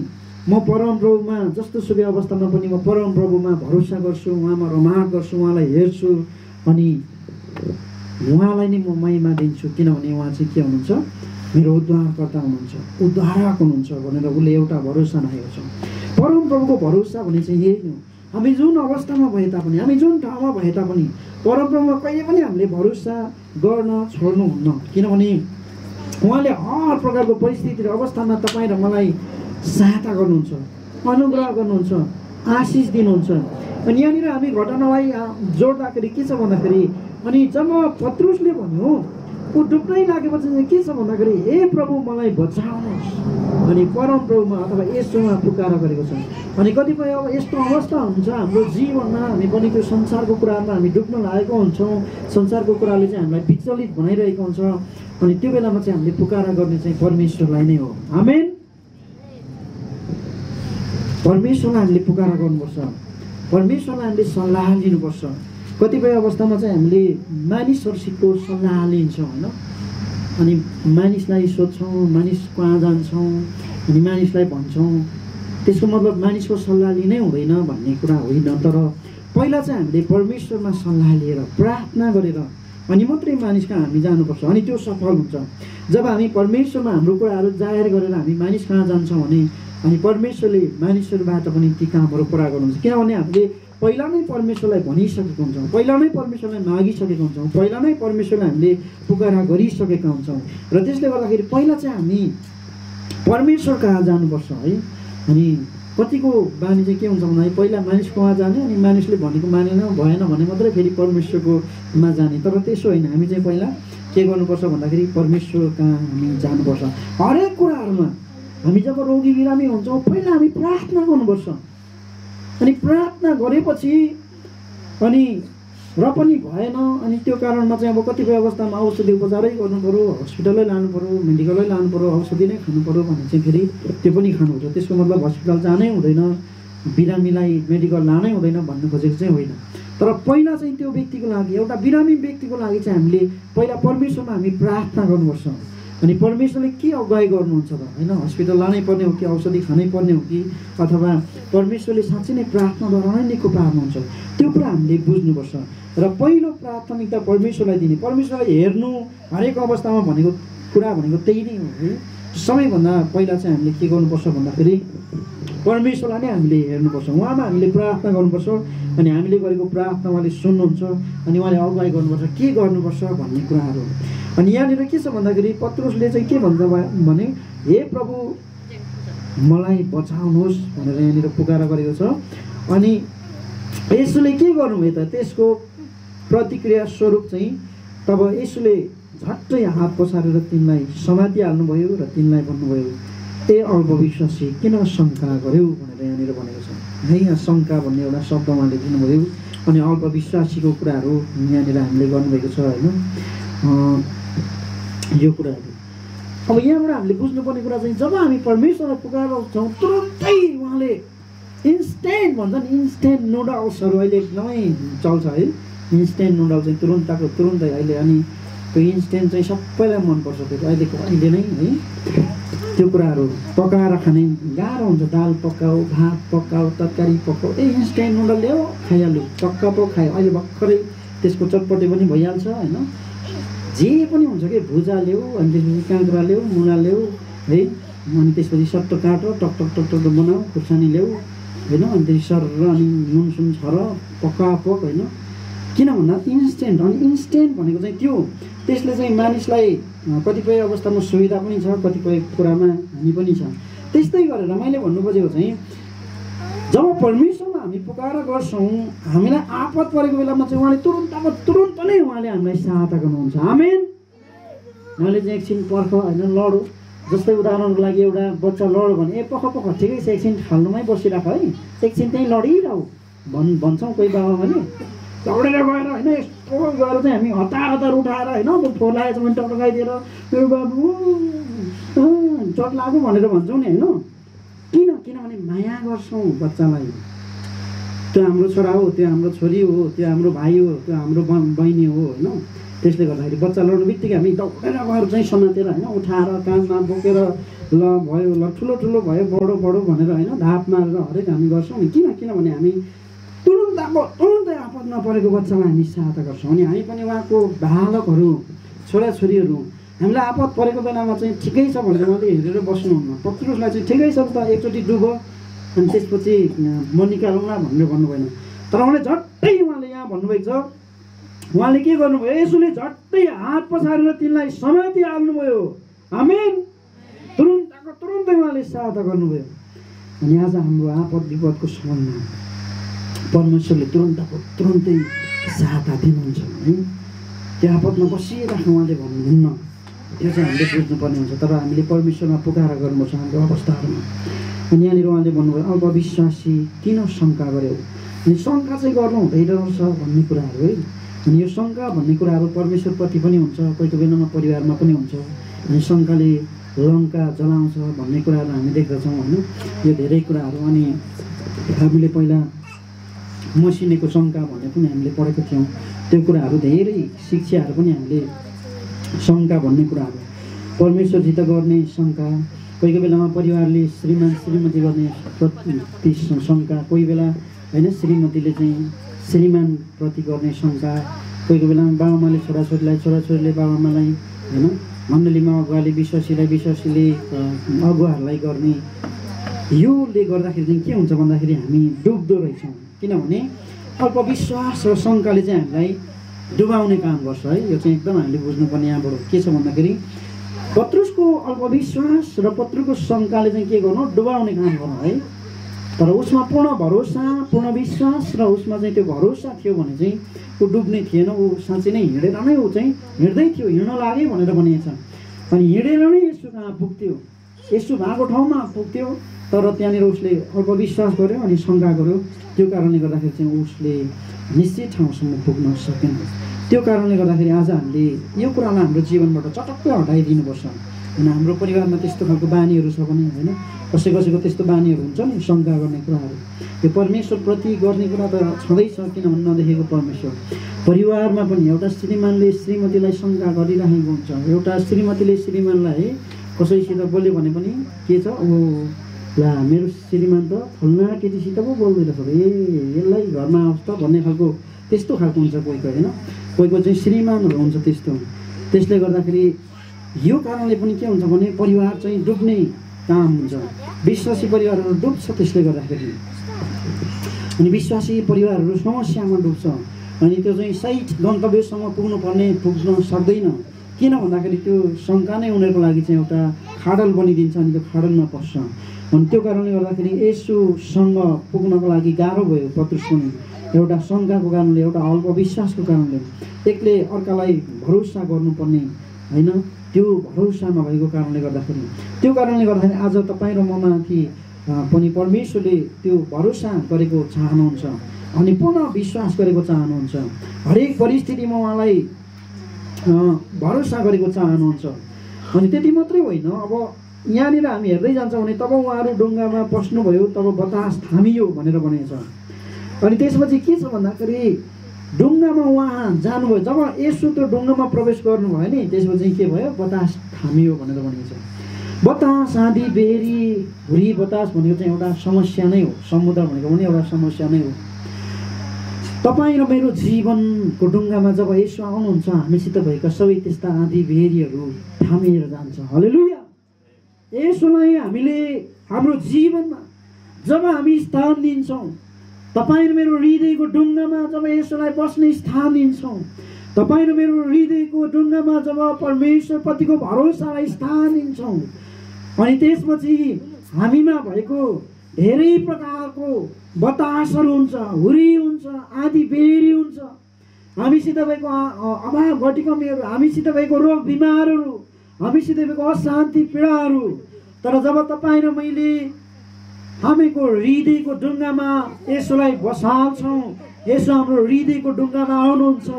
म परमप्रभुमा जस्तो सुकै अवस्थामा पनि म परमप्रभुमा भरोसा गर्छु, उहाँमा रमाह गर्छु, उहाँलाई हेर्छु अनि उहाँलाई नै म महिमा दिन्छु। किनभने उहाँ चाहिँ के हुनुहुन्छ? मेरो उद्धारकर्ता हुनुहुन्छ, उद्धारक हुनुहुन्छ भनेर उसले एउटा भरोसा राखेको छ। परमप्रभुको भरोसा भने चाहिँ यही हो। हामी जुन अवस्थामा भए तापनि, हामी जुन ठाउँमा भए तापनि परमप्रभुमा कहिले पनि हामीले भरोसा गर्न छोड्नुहुन्न। किनभने उहाँले हर प्रकारको परिस्थिति र अवस्थामा तपाईँ र मलाई सहायता गर्नुहुन्छ, अनुग्रह गर्नुहुन्छ, आशिष दिनुहुन्छ। अनि यहाँनिर हामी घटनालाई जोड्दाखेरि के छ भन्दाखेरि, अनि जब पत्रुसले भन्यो ऊ डुब्नै लागेपछि चाहिँ के छ भन्दाखेरि, हे प्रभु मलाई बचाउनुहोस् अनि परमप्रभुमा अथवा यसोमा पुकार गरेको छ। अनि कतिपय अब यस्तो अवस्था हुन्छ हाम्रो जीवनमा, हामी पनि त्यो संसारको कुरामा हामी डुब्न लागेको हुन्छौँ, संसारको कुराले चाहिँ हामीलाई विचलित बनाइरहेको हुन्छ। अनि त्यो बेलामा चाहिँ हामीले पुकारा गर्ने चाहिँ परमेश्वरलाई नै हो। आमेन। परमेश्वरलाई हामीले पुकारा गर्नुपर्छ, परमेश्वरलाई हामीले सल्लाह लिनुपर्छ। कतिपय अवस्थामा चाहिँ हामीले मानिसहरूसितको सल्लाह लिन्छौँ होइन, अनि मानिसलाई सोध्छौँ, मानिस कहाँ जान्छौँ अनि मानिसलाई भन्छौँ। त्यसको मतलब मानिसको सल्लाह लिनै हुँदैन भन्ने कुरा होइन। तर पहिला चाहिँ हामीले परमेश्वरमा सल्लाह लिएर प्रार्थना गरेर अनि मात्रै मानिस कहाँ हामी जानुपर्छ, अनि त्यो सफल हुन्छ। जब हामी परमेश्वरमा हाम्रो कुराहरू जाहेर गरेर हामी मानिस कहाँ जान्छौँ भने अनि परमेश्वरले मानिसहरूबाट पनि ती कामहरू पुरा गर्नुहुन्छ। किनभने हामीले पहिला नै परमेश्वरलाई भनिसकेको हुन्छौँ, पहिला नै परमेश्वरलाई मागिसकेको हुन्छौँ, पहिला नै परमेश्वरलाई हामीले पुकारा गरिसकेका हुन्छौँ। र त्यसले गर्दाखेरि पहिला चाहिँ हामी परमेश्वर कहाँ जानुपर्छ है। अनि कतिको बानी चाहिँ के हुन्छ भन्दाखेरि पहिला मानिस कहाँ जाने अनि मानिसले भनेको मानेन भएन भने मात्रै फेरि परमेश्वरकोमा जाने। तर त्यसो होइन, हामी चाहिँ पहिला के गर्नुपर्छ भन्दाखेरि परमेश्वर कहाँ हामी जानुपर्छ। हरेक कुराहरूमा हामी जब रोगी बिरामी हुन्छौँ पहिला हामी प्रार्थना गर्नुपर्छ। अनि प्रार्थना गरेपछि अनि र पनि भएन अनि त्यो कारणमा चाहिँ अब कतिपय अवस्थामा औषधि उपचारै गर्नु पऱ्यो, हस्पिटलै लानु पऱ्यो, मेडिकलै लानु पऱ्यो, औषधि नै खानु पऱ्यो भने चाहिँ फेरि त्यो पनि खानुहुन्छ। त्यसको मतलब हस्पिटल जानै हुँदैन, बिरामीलाई मेडिकल लानै हुँदैन भन्नु खोजेको चाहिँ होइन। तर पहिला चाहिँ त्यो व्यक्तिको लागि, एउटा बिरामी व्यक्तिको लागि चाहिँ हामीले पहिला परमेश्वरमा हामी प्रार्थना गर्नुपर्छ। अनि परमेश्वरले के अगुवाई गर्नुहुन्छ त होइन, हस्पिटल लानै पर्ने हो कि औषधि खानै पर्ने हो कि अथवा परमेश्वरले साँच्चै नै प्रार्थनाद्वारा नै निको पार्नुहुन्छ, त्यो कुरा हामीले बुझ्नुपर्छ। र पहिलो प्राथमिकता परमेश्वरलाई दिने, परमेश्वरलाई हेर्नु हरेक अवस्थामा भनेको कुरा भनेको त्यही नै हो है। सबैभन्दा पहिला चाहिँ हामीले के गर्नुपर्छ भन्दाखेरि परमेश्वरलाई नै हामीले हेर्नुपर्छ, उहाँमा हामीले प्रार्थना गर्नुपर्छ। अनि हामीले गरेको प्रार्थना उहाँले सुन्नुहुन्छ अनि उहाँले अगुवाई गर्नुपर्छ के गर्नुपर्छ भन्ने कुराहरू। अनि यहाँनिर के छ भन्दाखेरि पत्रुसले चाहिँ के भन्छ भने, हे प्रभु मलाई बचाउनुहोस् भनेर यहाँनिर पुकारा गरेको छ। अनि यसुले के गर्नुभयो त त्यसको प्रतिक्रिया स्वरूप चाहिँ तब यसुले झट्टै हात पसारेर तिनलाई समातिहाल्नुभयो र तिनलाई भन्नुभयो ए अल्पविश्वासी किन शङ्का गर्यौ भनेर यहाँनिर भनेको छ है। यहाँ शङ्का भन्ने एउटा शब्द उहाँले दिनुभयो अनि अल्पविश्वासीको कुराहरू यहाँनिर हामीले गर्नुभएको छ होइन यो कुराहरू। अब यहाँबाट हामीले बुझ्नुपर्ने कुरा चाहिँ जब हामी परमेश्वरलाई पुकार्छौँ तुरुन्तै उहाँले इन्स्टेन्ट भन्छ नि इन्स्टेन्ट नुडल्सहरू अहिले एकदमै चल्छ है। इन्स्टेन्ट नुडल्स चाहिँ तुरुन्तै अहिले अनि त्यो इन्स्टेन्ट चाहिँ सबैलाई मनपर्छ त्यो अहिले नै है। त्यो कुराहरू पकाएर खाने गाह्रो हुन्छ दाल पकाऊ भात पकाऊ तरकारी पकाऊ इन्स्टेन्ट नुडल ल्याऊ खाइहाल्यो टक्क पो खायो अहिले भर्खरै त्यसको चटपटे पनि भइहाल्छ होइन। जे पनि हुन्छ कि भुजा ल्याऊ अनि त्यसपछि काँक्रा ल्याऊ मुला ल्याऊ है अनि त्यसपछि सट्ट काटो टक बनाऊ खुर्सानी ल्याऊ होइन अनि त्यसपछि सर अनि नुनसुन छर पक होइन किन भन्दा इन्स्टेन्ट। अनि इन्स्टेन्ट भनेको चाहिँ त्यो त्यसले चाहिँ मानिसलाई कतिपय अवस्थामा सुविधा पनि छ कतिपय कुरामा हानि पनि छ। त्यस्तै गरेर मैले भन्नु खोजेको चाहिँ जब परमेश्वरमा हामी पुकार गर्छौँ हामीलाई आपत परेको बेलामा चाहिँ उहाँले तुरुन्त नै उहाँले हामीलाई सहायता गर्नुहुन्छ। आमेन। उहाँले चाहिँ एकछिन पर्ख होइन लडो जस्तै उदाहरणको लागि एउटा बच्चा लड्यो भने ए पख ठिकै छ एकछिन खाल्नुमै बसिराख है एकछिन त्यहीँ लडिरहौ भन्छौँ कोही बाबाले दौडेर गएर होइन यस्तो गएर चाहिँ हामी हतार उठाएर होइन फोहोर लागेको छ भने टक्टकाइदिएर मेरो बाबु चोट लाग्यो भनेर भन्छौँ नि होइन। किनभने माया गर्छौँ बच्चालाई त्यो हाम्रो छोरा हो त्यो हाम्रो छोरी हो त्यो हाम्रो भाइ हो त्यो हाम्रो बहिनी हो होइन। त्यसले गर्दाखेरि बच्चा लड्नु बित्तिकै हामी दौडेर गएर चाहिँ समातेर होइन उठाएर कानमा बोकेर ल भयो ल ठुलो भयो बडो भनेर होइन धाप मारेर हरेक हामी गर्छौँ नि किनभने हामी तुरुन्तै आपत नपरेको बच्चालाई हामी सहायता गर्छौँ अनि हामी पनि उहाँको बालकहरू छोराछोरीहरू हामीलाई आपत परेको बेलामा चाहिँ ठिकै छ भनेर उहाँले हेरेर बस्नुहुन्न। पत्रुसलाई चाहिँ ठिकै छ त एकचोटि डुबो अनि त्यसपछि म निकालौँला भनेर भन्नुभएन तर उहाँले झट्टै उहाँले यहाँ भन्नुभएको छ उहाँले के गर्नुभयो यसुले झट्टै हात पसारेर तिनलाई समातिहाल्नुभयो। आमेन। तुरुन्तै उहाँले सहायता गर्नुभयो। अनि आज हाम्रो आपत विपदको समयमा परमेश्वरले तुरुन्तै सहायता दिनुहुन्छ है। त्यो आपतमा बसिराख्नु उहाँले भन्नुहुन्न त्यो चाहिँ हामीले बुझ्नुपर्ने हुन्छ। तर हामीले परमेश्वरमा पुकार गर्नुपर्छ हाम्रो अवस्थाहरूमा। अनि यहाँनिर उहाँले भन्नुभयो अल्पविश्वासी किन शङ्का गर्यौ अनि शङ्का चाहिँ गर्नु हुँदैन रहेछ भन्ने कुराहरू है। अनि यो शङ्का भन्ने कुराहरू परमेश्वरप्रति पनि हुन्छ कोही कोही बेलामा परिवारमा पनि हुन्छ। अनि शङ्काले लङ्का जलाउँछ भन्ने कुराहरू हामी देख्दछौँ होइन। यो धेरै कुराहरू अनि हामीले पहिला मसिनेको शङ्का भन्ने पनि हामीले पढेको थियौँ। त्यो कुराहरू धेरै शिक्षाहरू पनि हामीले शङ्का भन्ने कुराहरू परमेश्वरसित गर्ने शङ्का कोही बेलामा परिवारले श्रीमान श्रीमती गर्ने प्रति शङ्का कोही बेला होइन श्रीमतीले चाहिँ श्रीमानप्रति गर्ने शङ्का कोही बेलामा बाबाआमाले छोराछोरीले बाबाआमालाई होइन मण्डलीमा अगुवाले विश्वासीले अगुवाहरूलाई गर्ने योले गर्दाखेरि चाहिँ के हुन्छ भन्दाखेरि हामी डुब्दो रहेछौँ। किनभने अल्पविश्वास र शङ्काले चाहिँ हामीलाई डुबाउने काम गर्छ है। यो चाहिँ एकदम हामीले बुझ्नुपर्ने यहाँबाट के छ भन्दाखेरि पत्रुसको अल्पविश्वास र पत्रुसको शङ्काले चाहिँ के गर्नु डुबाउने काम गर्नु है। तर उसमा पूर्ण भरोसा पूर्ण विश्वास र उसमा चाहिँ त्यो भरोसा थियो भने चाहिँ ऊ डुब्ने थिएन। ऊ साँच्चै नै हिँडेर नै ऊ चाहिँ हिँड्दै थियो हिँड्न लाग्यो भनेर भनिएको छ। अनि हिँडेर नै यसो कहाँ पुग्थ्यो यसो भएको ठाउँमा पुग्थ्यो तर त्यहाँनिर उसले अल्पविश्वास गर्यो अनि शङ्का गर्यो। त्यो कारणले गर्दाखेरि चाहिँ उसले निश्चित ठाउँसम्म पुग्न सकेन। त्यो कारणले गर्दाखेरि आज हामीले यो कुरालाई हाम्रो जीवनबाट चटक्कै हटाइदिनुपर्छ। होइन हाम्रो परिवारमा त्यस्तो खालको बानीहरू छ भने होइन कसैको त्यस्तो बानीहरू हुन्छ नि शङ्का गर्ने कुराहरू यो परमेश्वरप्रति गर्ने कुरा त छँदैछ किनभने नदेखेको परमेश्वर। परिवारमा पनि एउटा श्रीमानले श्रीमतीलाई शङ्का गरिरहेको हुन्छ। एउटा श्रीमतीले श्रीमानलाई कसैसित बोल्यो भने पनि के छ ओ ला मेरो श्रीमान त फल्ना केटीसित पो बोल्दैछ यसलाई घरमा आओस् त भन्ने खालको त्यस्तो खालको हुन्छ कोहीको होइन। कोहीको चाहिँ श्रीमानहरू हुन्छ त्यस्तो। त्यसले गर्दाखेरि यो कारणले पनि के हुन्छ भने परिवार चाहिँ डुब्ने काम हुन्छ। विश्वासी परिवारहरू डुब्छ त्यसले गर्दाखेरि अनि विश्वासी परिवारहरू समस्यामा डुब्छ अनि त्यो चाहिँ सही गन्तव्यसम्म पुग्न सक्दैन। किन भन्दाखेरि त्यो शङ्का नै उनीहरूको लागि चाहिँ एउटा खाडल बनिदिन्छ अनि त्यो खाडलमा पर्छ। अनि त्यो कारणले गर्दाखेरि येशूसँग पुग्नको लागि गाह्रो भयो पत्रुसको नि, एउटा शङ्काको कारणले, एउटा अल्पविश्वासको कारणले, एकले अर्कालाई भरोसा गर्नुपर्ने होइन, त्यो भरोसामा भएको कारणले गर्दाखेरि, त्यो कारणले गर्दाखेरि आज तपाईँ र ममाथि पनि परमेश्वरले त्यो भरोसा गरेको चाहनुहुन्छ अनि पुनः विश्वास गरेको चाहनुहुन्छ। हरेक परिस्थितिमा उहाँलाई भरोसा गरेको चाहनुहुन्छ। अनि त्यति मात्रै होइन, अब यहाँनिर हामी हेर्दै जान्छौँ भने तब उहाँहरू डुङ्गामा पस्नुभयो, तब बतास थामियो भनेर भनेको छ। अनि त्यसपछि के छ भन्दाखेरि डुङ्गामा उहाँ जानुभयो, जब येशू त्यो डुङ्गामा प्रवेश गर्नुभयो नि, त्यसपछि के भयो, बतास थामियो भनेर भनेको छ। बतास, आँधी, बेरी, हुरी बतास भनेको चाहिँ एउटा समस्या नै हो। समुद्र भनेको पनि एउटा समस्या नै हो। तपाईँ र मेरो जीवनको डुङ्गामा जब येशू आउनुहुन्छ, हामीसित भएका सबै त्यस्ता आँधी बेरीहरू थामिएर जान्छ। हालेलुया। येशूलाई हामीले हाम्रो जीवनमा जब हामी स्थान दिन्छौँ, तपाईँ र मेरो हृदयको डुङ्गामा जब येशूलाई बस्ने स्थान दिन्छौँ, तपाईँ र मेरो हृदयको डुङ्गामा जब परमेश्वरप्रतिको भरोसालाई स्थान दिन्छौँ, अनि त्यसपछि हामीमा भएको धेरै प्रकारको बतासहरू हुन्छ, हुरी हुन्छ, आँधी बेरी हुन्छ, हामीसित भएको अभाव घटिकमीहरू, हामीसित भएको रोग बिमारहरू, हामीसित भएको अशान्ति पीडाहरू, तर जब तपाईँ र मैले हामीको हृदयको डुङ्गामा यसोलाई बसाल्छौँ, यसो हाम्रो हृदयको डुङ्गामा आउनुहुन्छ,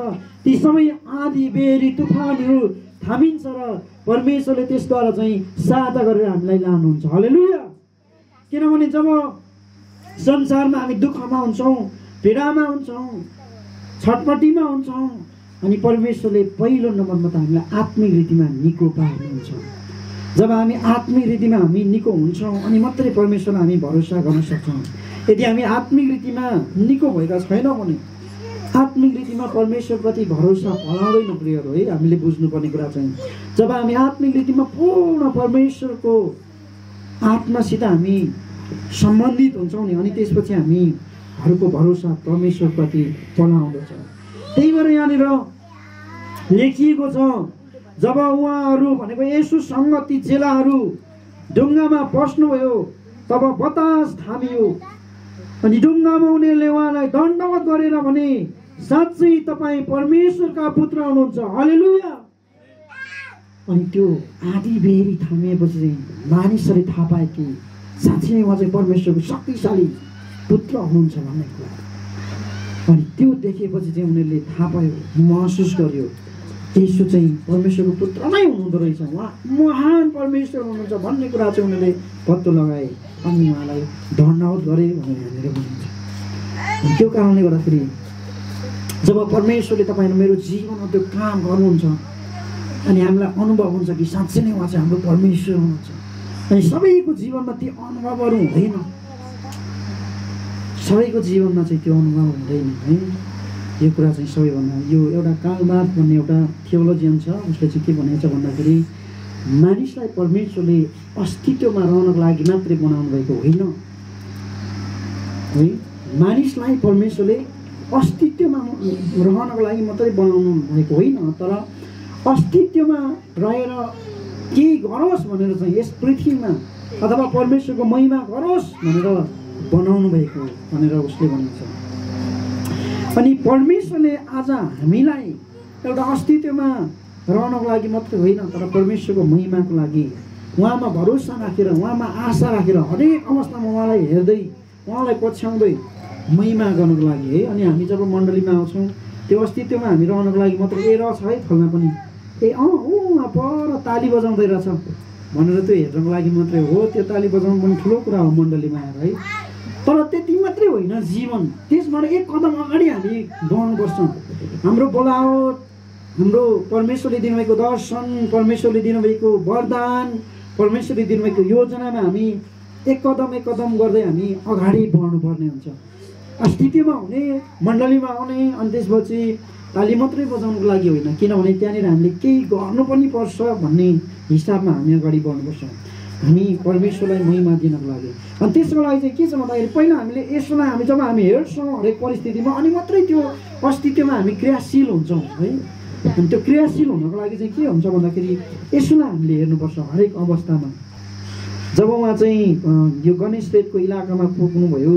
ती सबै आँधी बेरी तुफानहरू थामिन्छ र परमेश्वरले त्यसद्वारा चाहिँ सहायता गरेर हामीलाई लानुहुन्छ। हालेलुया। किनभने जब संसारमा हामी दुःखमा हुन्छौँ, पीडामा हुन्छौँ, छटपट्टिमा हुन्छौँ, अनि परमेश्वरले पहिलो नम्बरमा त हामीलाई आत्मिक रीतिमा निको पार्नुहुन्छ। जब हामी आत्मिक रीतिमा हामी निको हुन्छौँ अनि मात्रै परमेश्वरलाई हामी भरोसा गर्न सक्छौँ। यदि हामी आत्मिक रीतिमा निको भएका छैनौँ भने आत्मिक रीतिमा परमेश्वरप्रति भरोसा फलाउँदैन प्रियहरू है। हामीले बुझ्नुपर्ने कुरा चाहिँ जब हामी आत्मिक रीतिमा पूर्ण परमेश्वरको आत्मासित हामी सम्बन्धित हुन्छौँ नि, अनि त्यसपछि हामीहरूको भरोसा परमेश्वरप्रति फलाउँदछ। त्यही भएर यहाँनिर लेखिएको छ, जब उहाँहरू भनेको येशूसँग ती चेलाहरू डुङ्गामा पस्नुभयो, तब बतास थामियो अनि डुङ्गामा उनीहरूले उहाँलाई दण्डवत गरेर भने, साँच्चै तपाईँ परमेश्वरका पुत्र हुनुहुन्छ। हालेलुया। अनि त्यो आँधी बेरी थामिएपछि चाहिँ मानिसहरूले थाहा पाए कि साँच्चै नै उहाँ चाहिँ परमेश्वरको शक्तिशाली पुत्र हुनुहुन्छ भन्ने कुरा। अनि त्यो देखेपछि चाहिँ उनीहरूले थाहा पायो, महसुस गर्यो, येशू चाहिँ परमेश्वरको पुत्र नै हुनुहुँदो रहेछ, उहाँ महान परमेश्वर हुनुहुन्छ भन्ने कुरा चाहिँ उनीहरूले पत्तो लगाए अनि उहाँलाई दण्डवत गरे भनेर यहाँनिर भनिन्छ। त्यो कारणले गर्दाखेरि जब परमेश्वरले तपाईँ मेरो जीवनमा त्यो काम गर्नुहुन्छ अनि हामीलाई अनुभव हुन्छ कि साँच्चै नै उहाँ चाहिँ हाम्रो परमेश्वर हुनुहुन्छ। अनि सबैको जीवनमा त्यो अनुभवहरू हुँदैन, सबैको जीवनमा चाहिँ त्यो अनुभव हुँदैन है। यो कुरा चाहिँ सबैभन्दा, यो एउटा कालबार्थ भन्ने एउटा थियोलोजियन छ, उसले चाहिँ के भनेको छ भन्दाखेरि मानिसलाई परमेश्वरले अस्तित्वमा रहनको लागि मात्रै बनाउनु भएको होइन है। मानिसलाई परमेश्वरले अस्तित्वमा रहनको लागि मात्रै बनाउनु भएको होइन, तर अस्तित्वमा रहेर केही गरोस् भनेर चाहिँ यस पृथ्वीमा अथवा परमेश्वरको महिमा गरोस् भनेर बनाउनु भएको भनेर उसले भनेको छ। अनि परमेश्वरले आज हामीलाई एउटा अस्तित्वमा रहनको लागि मात्रै होइन, तर परमेश्वरको महिमाको लागि उहाँमा भरोसा राखेर, उहाँमा आशा राखेर, हरेक अवस्थामा उहाँलाई हेर्दै, उहाँलाई पछ्याउँदै महिमा गर्नको लागि है। अनि हामी जब मण्डलीमा आउँछौँ, त्यो अस्तित्वमा हामी रहनको लागि मात्रै ए रहेछ है फलना पनि, ए उहाँ पर ताली बजाउँदै रहेछ भनेर त्यो हेर्नको लागि मात्रै हो। त्यो ताली बजाउनु पनि ठुलो कुरा हो मण्डलीमा आएर है। तर त्यति मात्रै होइन जीवन, त्यसबाट एक कदम अगाडि हामी बढ्नुपर्छ। हाम्रो बोलावट, हाम्रो परमेश्वरले दिनुभएको दर्शन, परमेश्वरले दिनुभएको वरदान, परमेश्वरले दिनुभएको योजनामा हामी एक कदम गर्दै हामी अगाडि बढ्नुपर्ने हुन्छ। अस्तित्वमा हुने, मण्डलीमा आउने अनि त्यसपछि ताली मात्रै बजाउनुको लागि होइन, किनभने त्यहाँनिर हामीले केही गर्नु पनि पर्छ भन्ने हिसाबमा हामी अगाडि बढ्नुपर्छ, हामी परमेश्वरलाई महिमा दिनको लागि। अनि त्यसको लागि चाहिँ के छ भन्दाखेरि पहिला हामीले यसोलाई जब हामी हेर्छौँ हरेक परिस्थितिमा, अनि मात्रै त्यो अस्तित्वमा हामी क्रियाशील हुन्छौँ है। अनि त्यो क्रियाशील हुनको लागि चाहिँ के हुन्छ भन्दाखेरि यसलाई हामीले हेर्नुपर्छ हरेक अवस्थामा। जब उहाँ चाहिँ यो गणेश देवको इलाकामा पुग्नुभयो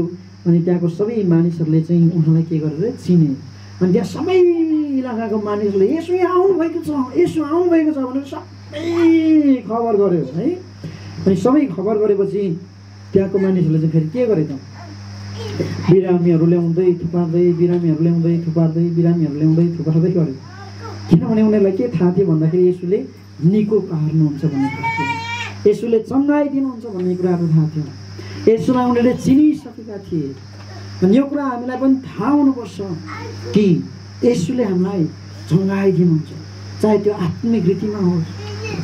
अनि त्यहाँको सबै मानिसहरूले चाहिँ उहाँलाई के गरेर चिने। अनि त्यहाँ सबै इलाकाको मानिसले यसो यहाँ आउनुभएको छ, यसो आउनुभएको छ भनेर सबै खबर गर्यो है। अनि सबै खबर गरेपछि त्यहाँको मानिसहरूले चाहिँ फेरि के गरे त, बिरामीहरू ल्याउँदै थुपार्दै, बिरामीहरू ल्याउँदै थुपार्दै, बिरामीहरू ल्याउँदै थुपार्दै गर्यो। किनभने उनीहरूलाई के थाहा थियो भन्दाखेरि यसुले निको पार्नुहुन्छ भन्ने थाहा थियो, यसुले चङ्गाइदिनुहुन्छ भन्ने कुराहरू थाहा थियो, यसुलाई उनीहरूले चिनिसकेका थिए। अनि यो कुरा हामीलाई पनि थाहा हुनुपर्छ कि यसुले हामीलाई चङ्गाइदिनुहुन्छ, चाहे त्यो आत्मिक रीतिमा होस्,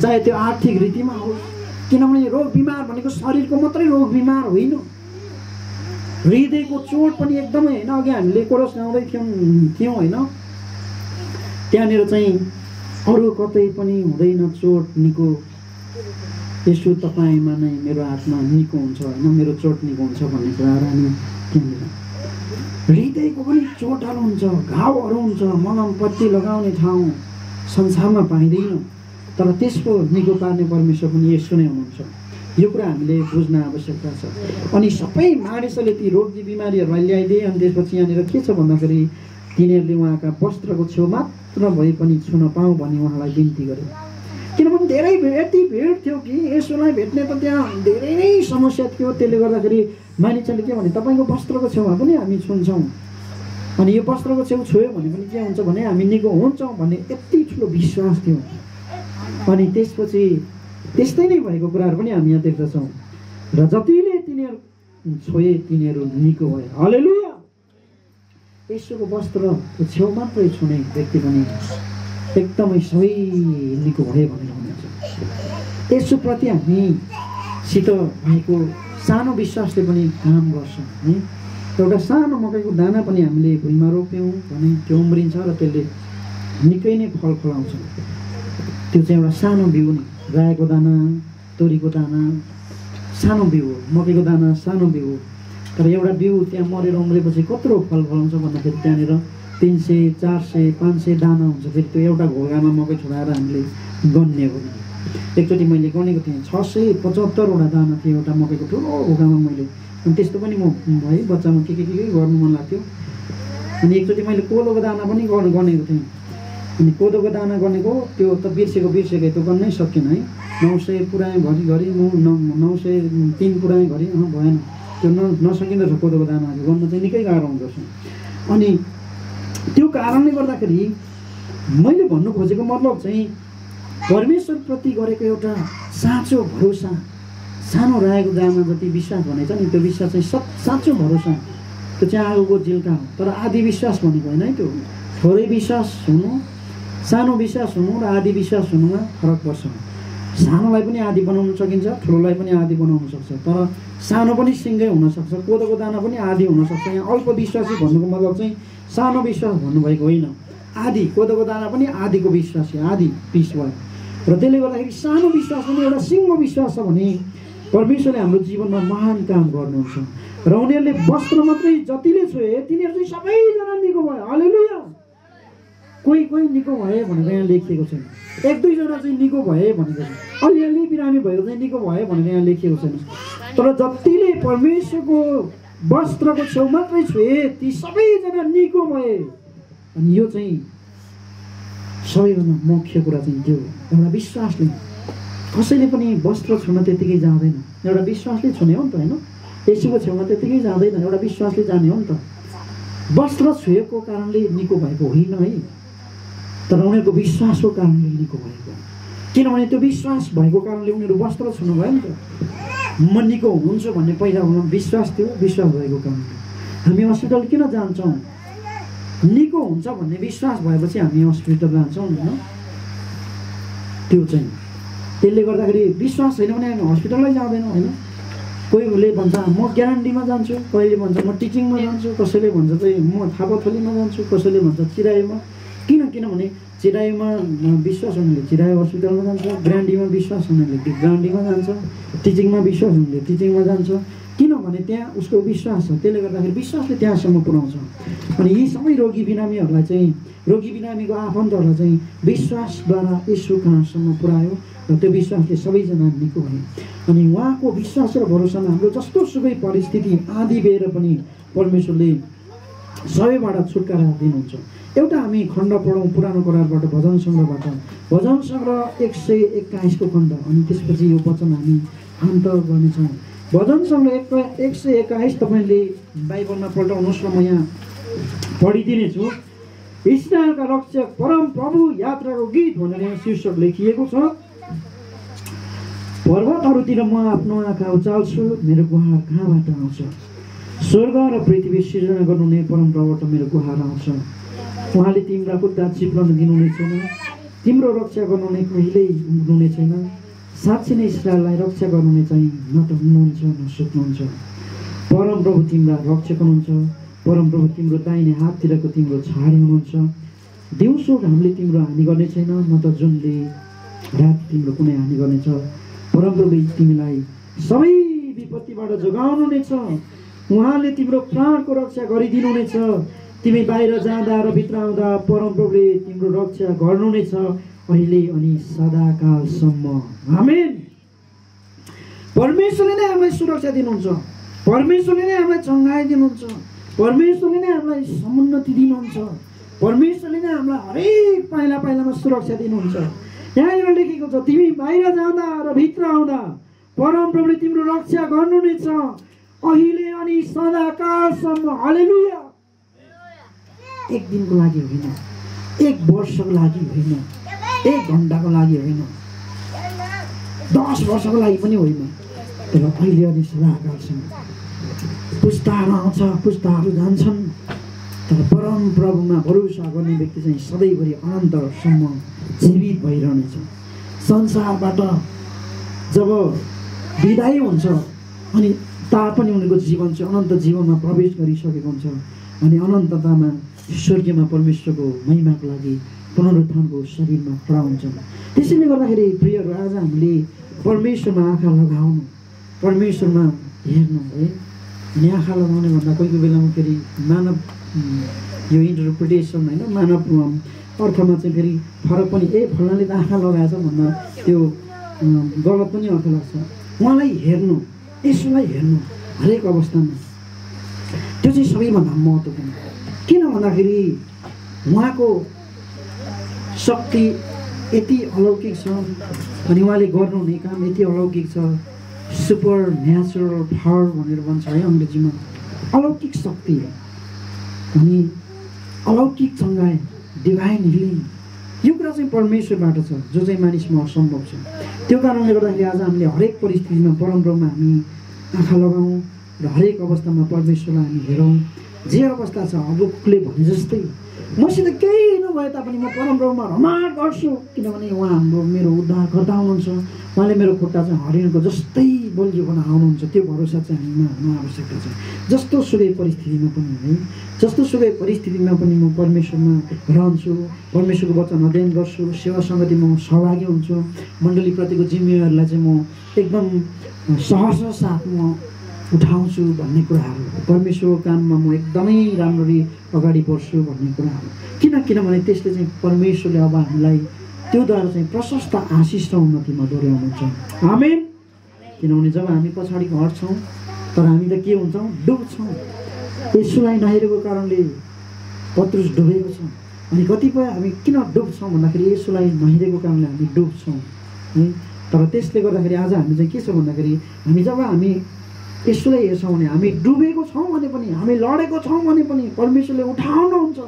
चाहे त्यो आर्थिक रीतिमा होस्। किनभने रोग बिमार भनेको शरीरको मात्रै रोग बिमार होइन, हृदयको चोट पनि एकदमै होइन। अघि हामीले कोरस गाउँदै थियौँ होइन, त्यहाँनिर चाहिँ अरू कतै पनि हुँदैन चोट निको, यसो तपाईँमा नै मेरो आत्मा निको हुन्छ होइन, मेरो चोट निको हुन्छ भन्ने कुराहरू हामी त्यहाँनिर। हृदयको पनि चोटहरू हुन्छ, घाउहरू हुन्छ, मलम पत्ती लगाउने ठाउँ संसारमा पाइँदैन, तर त्यसको निको पार्ने परमेश्वर पनि यसो नै हुनुहुन्छ। यो कुरा हामीले बुझ्न आवश्यकता छ। अनि सबै मानिसहरूले ती रोगी बिमारीहरूलाई ल्याइदिए। अनि त्यसपछि यहाँनिर के छ भन्दाखेरि तिनीहरूले उहाँका वस्त्रको छेउ मात्र भए पनि छुन पाऊँ भनी उहाँलाई बिन्ती गरे। किनभने धेरै यति भिड थियो कि यसोलाई भेट्ने त त्यहाँ धेरै नै समस्या थियो। त्यसले गर्दाखेरि मानिसहरूले के भने तपाईँको वस्त्रको छेउमा पनि हामी छुन्छौँ, अनि यो वस्त्रको छेउ छोयो भने पनि के हुन्छ भने हामी निको हुन्छौँ भन्ने यति ठुलो विश्वास थियो। अनि त्यसपछि त्यस्तै नै भएको कुराहरू पनि हामी यहाँ देख्दछौँ। र जतिले तिनीहरू छोए तिनीहरू निको भए। हालेलुया। यसोको वस्त्रको छेउ मात्रै छुने व्यक्ति पनि एकदमै सबै निको भए भनेर हुनुहुन्छ। यसोप्रति हामीसित भएको सानो विश्वासले पनि काम गर्छ है। एउटा सानो मकैको दाना पनि हामीले भुइँमा रोप्यौँ भने त्यो उम्रिन्छ र त्यसले निकै नै फल फलाउँछ। त्यो चाहिँ एउटा सानो बिउ नि, रायोको दाना, तोरीको दाना सानो बिउ हो, मकैको दाना सानो बिउ हो। तर एउटा बिउ त्यहाँ मरेर उम्रेपछि कत्रो फल फलाउँछ भन्दाखेरि त्यहाँनिर 300, 400, 500 दाना हुन्छ। फेरि त्यो एउटा घोगामा मकै छोडाएर हामीले गन्ने हो। एकचोटि मैले गनेको थिएँ 675वटा दाना थियो एउटा मकैको ठुलो घोगामा मैले। अनि त्यस्तो पनि म है बच्चामा के गर्नु मन लाग्थ्यो। अनि एकचोटि मैले कोदोको दाना पनि गनेको थिएँ। अनि कोदोको दाना गनेको त्यो त बिर्सेको त्यो गर्नै सकेन है। 900 पुऱ्याएँ घरि 903 पुऱ्याएँ घरि भएन, त्यो नसकिँदो रहेछ। कोदोको दाना गर्नु चाहिँ निकै गाह्रो हुँदो रहेछ। अनि त्यो कारणले गर्दाखेरि मैले भन्नु खोजेको मतलब चाहिँ परमेश्वरप्रति गरेको एउटा साँचो भरोसा, सानो राखेको दाना जति विश्वास भनेको छ नि, त्यो विश्वास चाहिँ साँचो भरोसा, त्यो चाहिँ आगोको जिल्का हो। तर आदि विश्वास भनेको होइन है। त्यो थोरै विश्वास हुनु, सानो विश्वास हुनु र आदि विश्वास हुनुमा फरक पर्छ। सानोलाई पनि आदि बनाउन सकिन्छ, ठुलोलाई पनि आदि बनाउन सक्छ। तर सानो पनि सिँगै हुनसक्छ, कोदोको दाना पनि आदि हुनसक्छ। यहाँ अल्प विश्वासी भन्नुको मतलब चाहिँ सानो विश्वास भन्नुभएको होइन, आदि। कोदोको दाना पनि आदिको विश्वास, आदि पिस भयो। र त्यसले गर्दाखेरि सानो विश्वास पनि एउटा सिङ्गो विश्वास छ भने परमेश्वरले हाम्रो जीवनमा महान काम गर्नुहुन्छ। र उनीहरूले वस्त्र मात्रै जतिले छोए तिनीहरू चाहिँ सबैजना निको भयो। हालेलुया। कोही निको भए भनेर यहाँ लेखिएको छैन, 1-2 जना चाहिँ निको भए भनेको छ, अलिअलि बिरामी भएको चाहिँ निको भए भनेर यहाँ लेखिएको छैन। तर जतिले परमेश्वरको वस्त्रको छेउ मात्रै छोए ती सबैजना निको भए। अनि यो चाहिँ सबैभन्दा मुख्य कुरा चाहिँ त्यो एउटा विश्वासले। कसैले पनि वस्त्र छुन त्यतिकै जाँदैन, एउटा विश्वासले छुने हो नि त होइन। यसुको छेउमा त्यतिकै जाँदैन, एउटा विश्वासले जाने हो नि त। वस्त्र छोएको कारणले निको भएको होइन है, तर उनीहरूको विश्वासको कारणले निको भएको। किनभने त्यो विश्वास भएको कारणले उनीहरू वस्त्र छुनु भयो नि त। म निको हुन्छु भन्ने पहिला विश्वास थियो, विश्वास भएको कारणले। हामी हस्पिटल किन जान्छौँ? निको हुन्छ भन्ने विश्वास भएपछि हामी हस्पिटल जान्छौँ होइन। त्यो चाहिँ त्यसले गर्दाखेरि विश्वास छैन भने हामी हस्पिटलै जाँदैनौँ होइन। कोहीले भन्छ म ग्यारेन्टीमा जान्छु, कहिले भन्छ म टिचिङमा जान्छु, कसैले भन्छ चाहिँ म थापाथलीमा जान्छु, कसैले भन्छ चिराईमा, किनभने चिरायोमा विश्वास हुनेले चिरायो हस्पिटलमा जान्छ, ग्रान्डीमा विश्वास हुनेले ग्रान्डीमा जान्छ, टिचिङमा विश्वास हुनेले टिचिङमा जान्छ। किनभने त्यहाँ उसको विश्वास छ, त्यसले गर्दाखेरि विश्वासले त्यहाँसम्म पुर्याउँछ। अनि यी सबै रोगी बिरामीहरूलाई चाहिँ, रोगी बिरामीको आफन्तहरूलाई चाहिँ विश्वासद्वारा यसो कहाँसम्म पुर्यायो र त्यो विश्वासले सबैजना निको भए। अनि उहाँको विश्वास र भरोसामा हाम्रो जस्तो सुकै परिस्थिति आँधी बेर पनि परमेश्वरले सबैबाट छुटकारा दिनुहुन्छ। एउटा हामी खण्ड पढौँ पुरानो करारबाट, भजन सङ्ग्रहबाट, भजन सङ्ग्रह 121 को खण्ड, अनि त्यसपछि यो वचन हामी अन्त गर्नेछौँ। भजन सङ्ग्रह 121 तपाईँले बाइबलमा पल्टाउनुहोस् र म यहाँ पढिदिनेछु। इस्राएलका रक्षक परम प्रभु यात्राको गीत भनेर यहाँ शीर्षक लेखिएको छ। पर्वतहरूतिर म आफ्नो आँखा उचाल्छु, मेरो गुहार कहाँबाट आउँछ? स्वर्ग र पृथ्वी सृजना गर्नुहुने परम प्रभुबाट मेरो गुहार आउँछ। उहाँले तिम्रा खुट्टा चिप्लन दिनुहुने छैन, तिम्रो रक्षा गर्नुहुने कहिल्यै हुनुहुने छैन। साँच्चै नै इस्राएललाई रक्षा गर्नुहुने चाहिँ न त हुनुहुन्छ न सुत्नुहुन्छ। परम प्रभु तिम्रा रक्षक हुनुहुन्छ, परम प्रभु तिम्रो दाहिने हाततिरको तिम्रो छाडी हुनुहुन्छ। दिउँसो घामले तिम्रो हानि गर्ने छैन, न त जुनले रात तिम्रो कुनै हानि गर्नेछ। परम प्रभुले तिमीलाई सबै विपत्तिबाट जोगाउनुहुनेछ, उहाँले तिम्रो प्राणको रक्षा गरिदिनुहुनेछ। तिमी बाहिर जाँदा र भित्र आउँदा परम प्रभुले तिम्रो रक्षा गर्नुहुनेछ, अहिले अनि सदाकालसम्म। आमेन। परमेश्वरले नै हामीलाई सुरक्षा दिनुहुन्छ, परमेश्वरले नै हामीलाई चङ्गाइ दिनुहुन्छ, परमेश्वरले नै हामीलाई समुन्नति दिनुहुन्छ, परमेश्वरले नै हामीलाई हरेक पाइला पाइलामा सुरक्षा दिनुहुन्छ। यहाँनिर लेखेको छ, तिमी बाहिर जाँदा र भित्र आउँदा परम प्रभुले तिम्रो रक्षा गर्नुहुनेछ, अहिले अनि सदाकालसम्म। हालेलुया। एक दिनको लागि होइन, एक वर्षको लागि होइन, एक घन्टाको लागि होइन, 10 वर्षको लागि पनि होइन, तर अहिले अनि सदाकालसम्म। पुस्ताहरू आउँछ, पुस्ताहरू जान्छन्, तर परम प्रभुमा भरोसा गर्ने व्यक्ति चाहिँ सधैँभरि अनन्तसम्म जीवित भइरहनेछ। संसारबाट जब विदाई हुन्छ अनि तापनि उनीहरूको जीवन चाहिँ अनन्त जीवनमा प्रवेश गरिसकेको हुन्छ, अनि अनन्ततामा स्वर्गीयमा परमेश्वरको महिमाको लागि पुनरुत्थानको शरीरमा खडा हुन्छन्। त्यसैले गर्दाखेरि प्रियहरू, आज हामीले परमेश्वरमा आँखा लगाउनु, परमेश्वरमा हेर्नु है। अनि आँखा लगाउने भन्दा कोही कोही बेलामा फेरि मानव यो इन्टरप्रिटेसन होइन, मानव अर्थमा चाहिँ फेरि फरक पनि, फलानाले त आँखा लगाएछ भन्दा त्यो गलत पनि अर्थ लाग्छ। उहाँलाई हेर्नु, यसोलाई हेर्नु हरेक अवस्थामा, त्यो चाहिँ सबैभन्दा महत्त्वपूर्ण। किन भन्दाखेरि उहाँको शक्ति यति अलौकिक छ, अनि उहाँले गर्नुहुने काम यति अलौकिक छ। सुपर नेचुरल पावर भनेर भन्छ है अङ्ग्रेजीमा, अलौकिक शक्ति अनि अलौकिक चङ्गाइ, डिभाइन हिलिङ, यो कुरा चाहिँ परमेश्वरबाट छ, जो चाहिँ मानिसमा असम्भव छ। त्यो कारणले गर्दाखेरि आज हामीले हरेक परिस्थितिमा परमप्रभुमा हामी आँखा लगाउँ र हरेक अवस्थामा परमेश्वरलाई हामी हेरौँ। जे अवस्था छ, अबुकले भने जस्तै मसित केही नभए तापनि म परमप्रभुमा रमाड गर्छु, किनभने उहाँ हाम्रो मेरो उद्धारकर्ता हुनुहुन्छ। उहाँले मेरो खुट्टा चाहिँ हरिणको जस्तै बलियो बनाउनुहुन्छ। त्यो भरोसा चाहिँ हामीमा हुनु आवश्यकता छ। जस्तो सुकै परिस्थितिमा पनि है, जस्तो सुकै परिस्थितिमा पनि म परमेश्वरमा रहन्छु, परमेश्वरको वचन अध्ययन गर्छु, सेवा सङ्गतिमा म सहभागी हुन्छु, मण्डलीप्रतिको जिम्मेवारीलाई चाहिँ म एकदम सहज साथ म उठाउँछु भन्ने कुराहरू, परमेश्वरको काममा म एकदमै राम्ररी अगाडि बढ्छु भन्ने कुराहरू। किनभने त्यसले चाहिँ परमेश्वरले अब हामीलाई त्योद्वारा चाहिँ प्रशस्त आशिष र उन्नतिमा डोर्याउनुहुन्छ। आमेन। किनभने जब हामी पछाडि हट्छौँ तर हामी त के हुन्छौँ, डुब्छौँ। यसुलाई नहेरेको कारणले पत्रुस डुबेको छ। अनि कतिपय हामी किन डुब्छौँ भन्दाखेरि यसुलाई नहेरेको कारणले हामी डुब्छौँ है। तर त्यसले गर्दाखेरि आज हामी चाहिँ के छ भन्दाखेरि हामी जब हामी यसुलाई हेर्छौँ भने हामी डुबेको छौँ भने पनि, हामी लडेको छौँ भने पनि परमेश्वरले उठाउनुहुन्छ।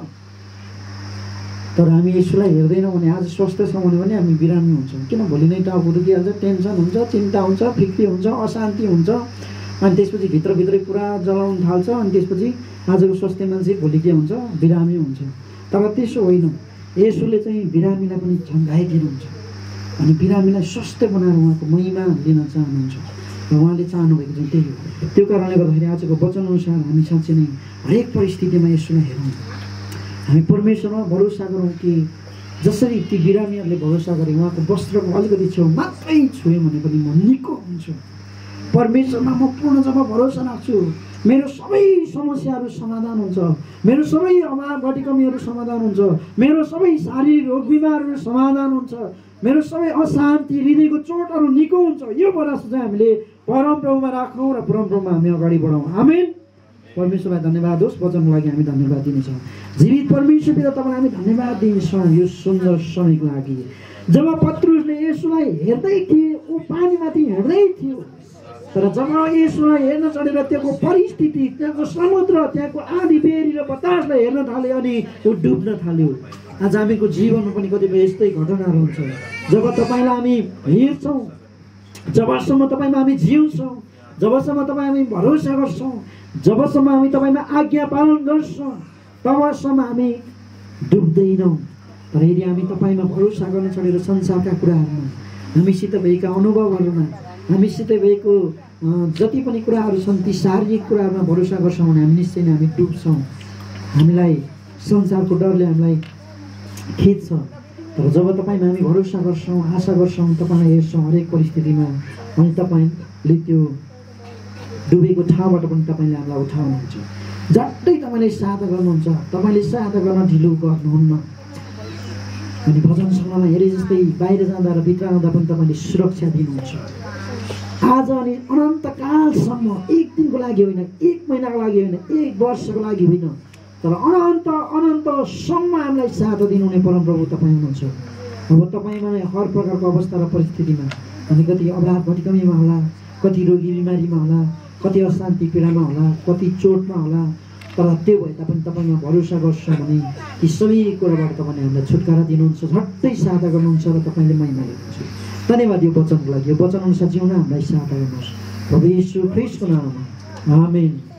तर हामी यसुलाई हेर्दैनौँ भने, आज स्वस्थ छौँ भने पनि हामी बिरामी हुन्छौँ। किन भोलि नै टाउको दुखिहाल्छ, टेन्सन हुन्छ, चिन्ता हुन्छ, फिक्री हुन्छ, अशान्ति हुन्छ, अनि त्यसपछि भित्रभित्रै पुरा जलाउन थाल्छ। अनि त्यसपछि आजको स्वास्थ्य मान्छे भोलि के हुन्छ, बिरामी हुन्छ। तर त्यसो होइन, यसुले चाहिँ बिरामीलाई पनि चङ्गाइदिनुहुन्छ अनि बिरामीलाई स्वस्थ बनाएर उहाँको महिमा लिन चाहनुहुन्छ र उहाँले चाहनुभएको चाहिँ त्यही हो। त्यो कारणले गर्दाखेरि आजको वचन अनुसार हामी साँच्चै नै हरेक परिस्थितिमा यसुलाई हेरौँ, हामी परमेश्वरमा भरोसा गरौँ कि जसरी ती बिरामीहरूले भरोसा गरे उहाँको वस्त्रको अलिकति छेउ मात्रै छुएँ भने पनि म निको हुन्छु। परमेश्वरमा म पूर्ण जब भरोसा राख्छु मेरो सबै समस्याहरू समाधान हुन्छ, मेरो सबै अभाव घटीकमीहरू समाधान हुन्छ, मेरो सबै शारीरिक रोग बिमारहरू समाधान हुन्छ, मेरो सबै अशान्ति हृदयको चोटहरू निको हुन्छ। यो भरोसा चाहिँ हामीले परमप्रभुमा राखौँ र परमप्रभुमा हामी अगाडि बढौँ। आमेन। परमेश्वरलाई धन्यवाद होस्। वचनको लागि हामी धन्यवाद दिनेछौँ। जीवित परमेश्वर पिता तपाईँलाई हामी धन्यवाद दिन्छौँ यो सुन्दर समयको लागि। जब पत्रुसले येशूलाई हेर्दै थिए ऊ पानीमाथि हिँड्दै थियो, तर जब येशूलाई हेर्न चढेर त्यहाँको परिस्थिति, त्यहाँको समुद्र, त्यहाँको आँधी बेरी र बतासलाई हेर्न थाल्यो अनि ऊ डुब्न थाल्यो। आज हामीको जीवनमा पनि कतिपय यस्तै घटनाहरू हुन्छ। जब तपाईँलाई हामी हेर्छौँ, जबसम्म तपाईँमा हामी जिउँछौँ, जबसम्म तपाईँ हामी भरोसा गर्छौँ, जबसम्म हामी तपाईँमा आज्ञा पालन गर्छौँ, तबसम्म हामी डुब्दैनौँ। तर यदि हामी तपाईँमा भरोसा गर्न छोडेर संसारका कुराहरूमा, हामीसित भएका अनुभवहरूमा, हामीसित भएको जति पनि कुराहरू छन् ती शारीरिक कुराहरूमा भरोसा गर्छौँ भने हामी निश्चय नै हामी डुब्छौँ। हामीलाई संसारको डरले हामीलाई खिच्छ। तर जब तपाईँमा हामी भरोसा गर्छौँ, आशा गर्छौँ, तपाईँलाई हेर्छौँ हरेक परिस्थितिमा, अनि तपाईँले त्यो डुबेको ठाउँबाट पनि तपाईँले हामीलाई उठाउनुहुन्छ। झट्टै तपाईँले सहायता गर्नुहुन्छ, तपाईँले सहायता गर्न ढिलो गर्नुहुन्न। अनि भजन सभामा हेरे जस्तै बाहिर जाँदा र भित्र आउँदा पनि तपाईँले सुरक्षा दिनुहुन्छ। आज अनि अनन्तकालसम्म, एक दिनको लागि होइन, एक महिनाको लागि होइन, एक वर्षको लागि होइन, तर अनन्तसम्म हामीलाई सहायता दिनुहुने परमप्रभु तपाईँ हुनुहुन्छ। अब तपाईँमा नै हर प्रकारको अवस्था र परिस्थितिमा, अनि कति अभाव घटीकमीमा होला, कति रोगी बिमारीमा होला, कति अशान्ति पीडामा होला, कति चोटमा होला, तर त्यो भए तापनि तपाईँमा भरोसा गर्छौँ भने ती सबै कुराबाट तपाईँले हामीलाई छुटकारा दिनुहुन्छ, झट्टै सहायता गर्नुहुन्छ र तपाईँले महिमा लिनुहुन्छ। धन्यवाद यो वचनको लागि। यो वचन अनुसार जिउन हामीलाई सहायता गर्नुहोस् प्रभु येशू ख्रीष्टको नाममा। आमेन।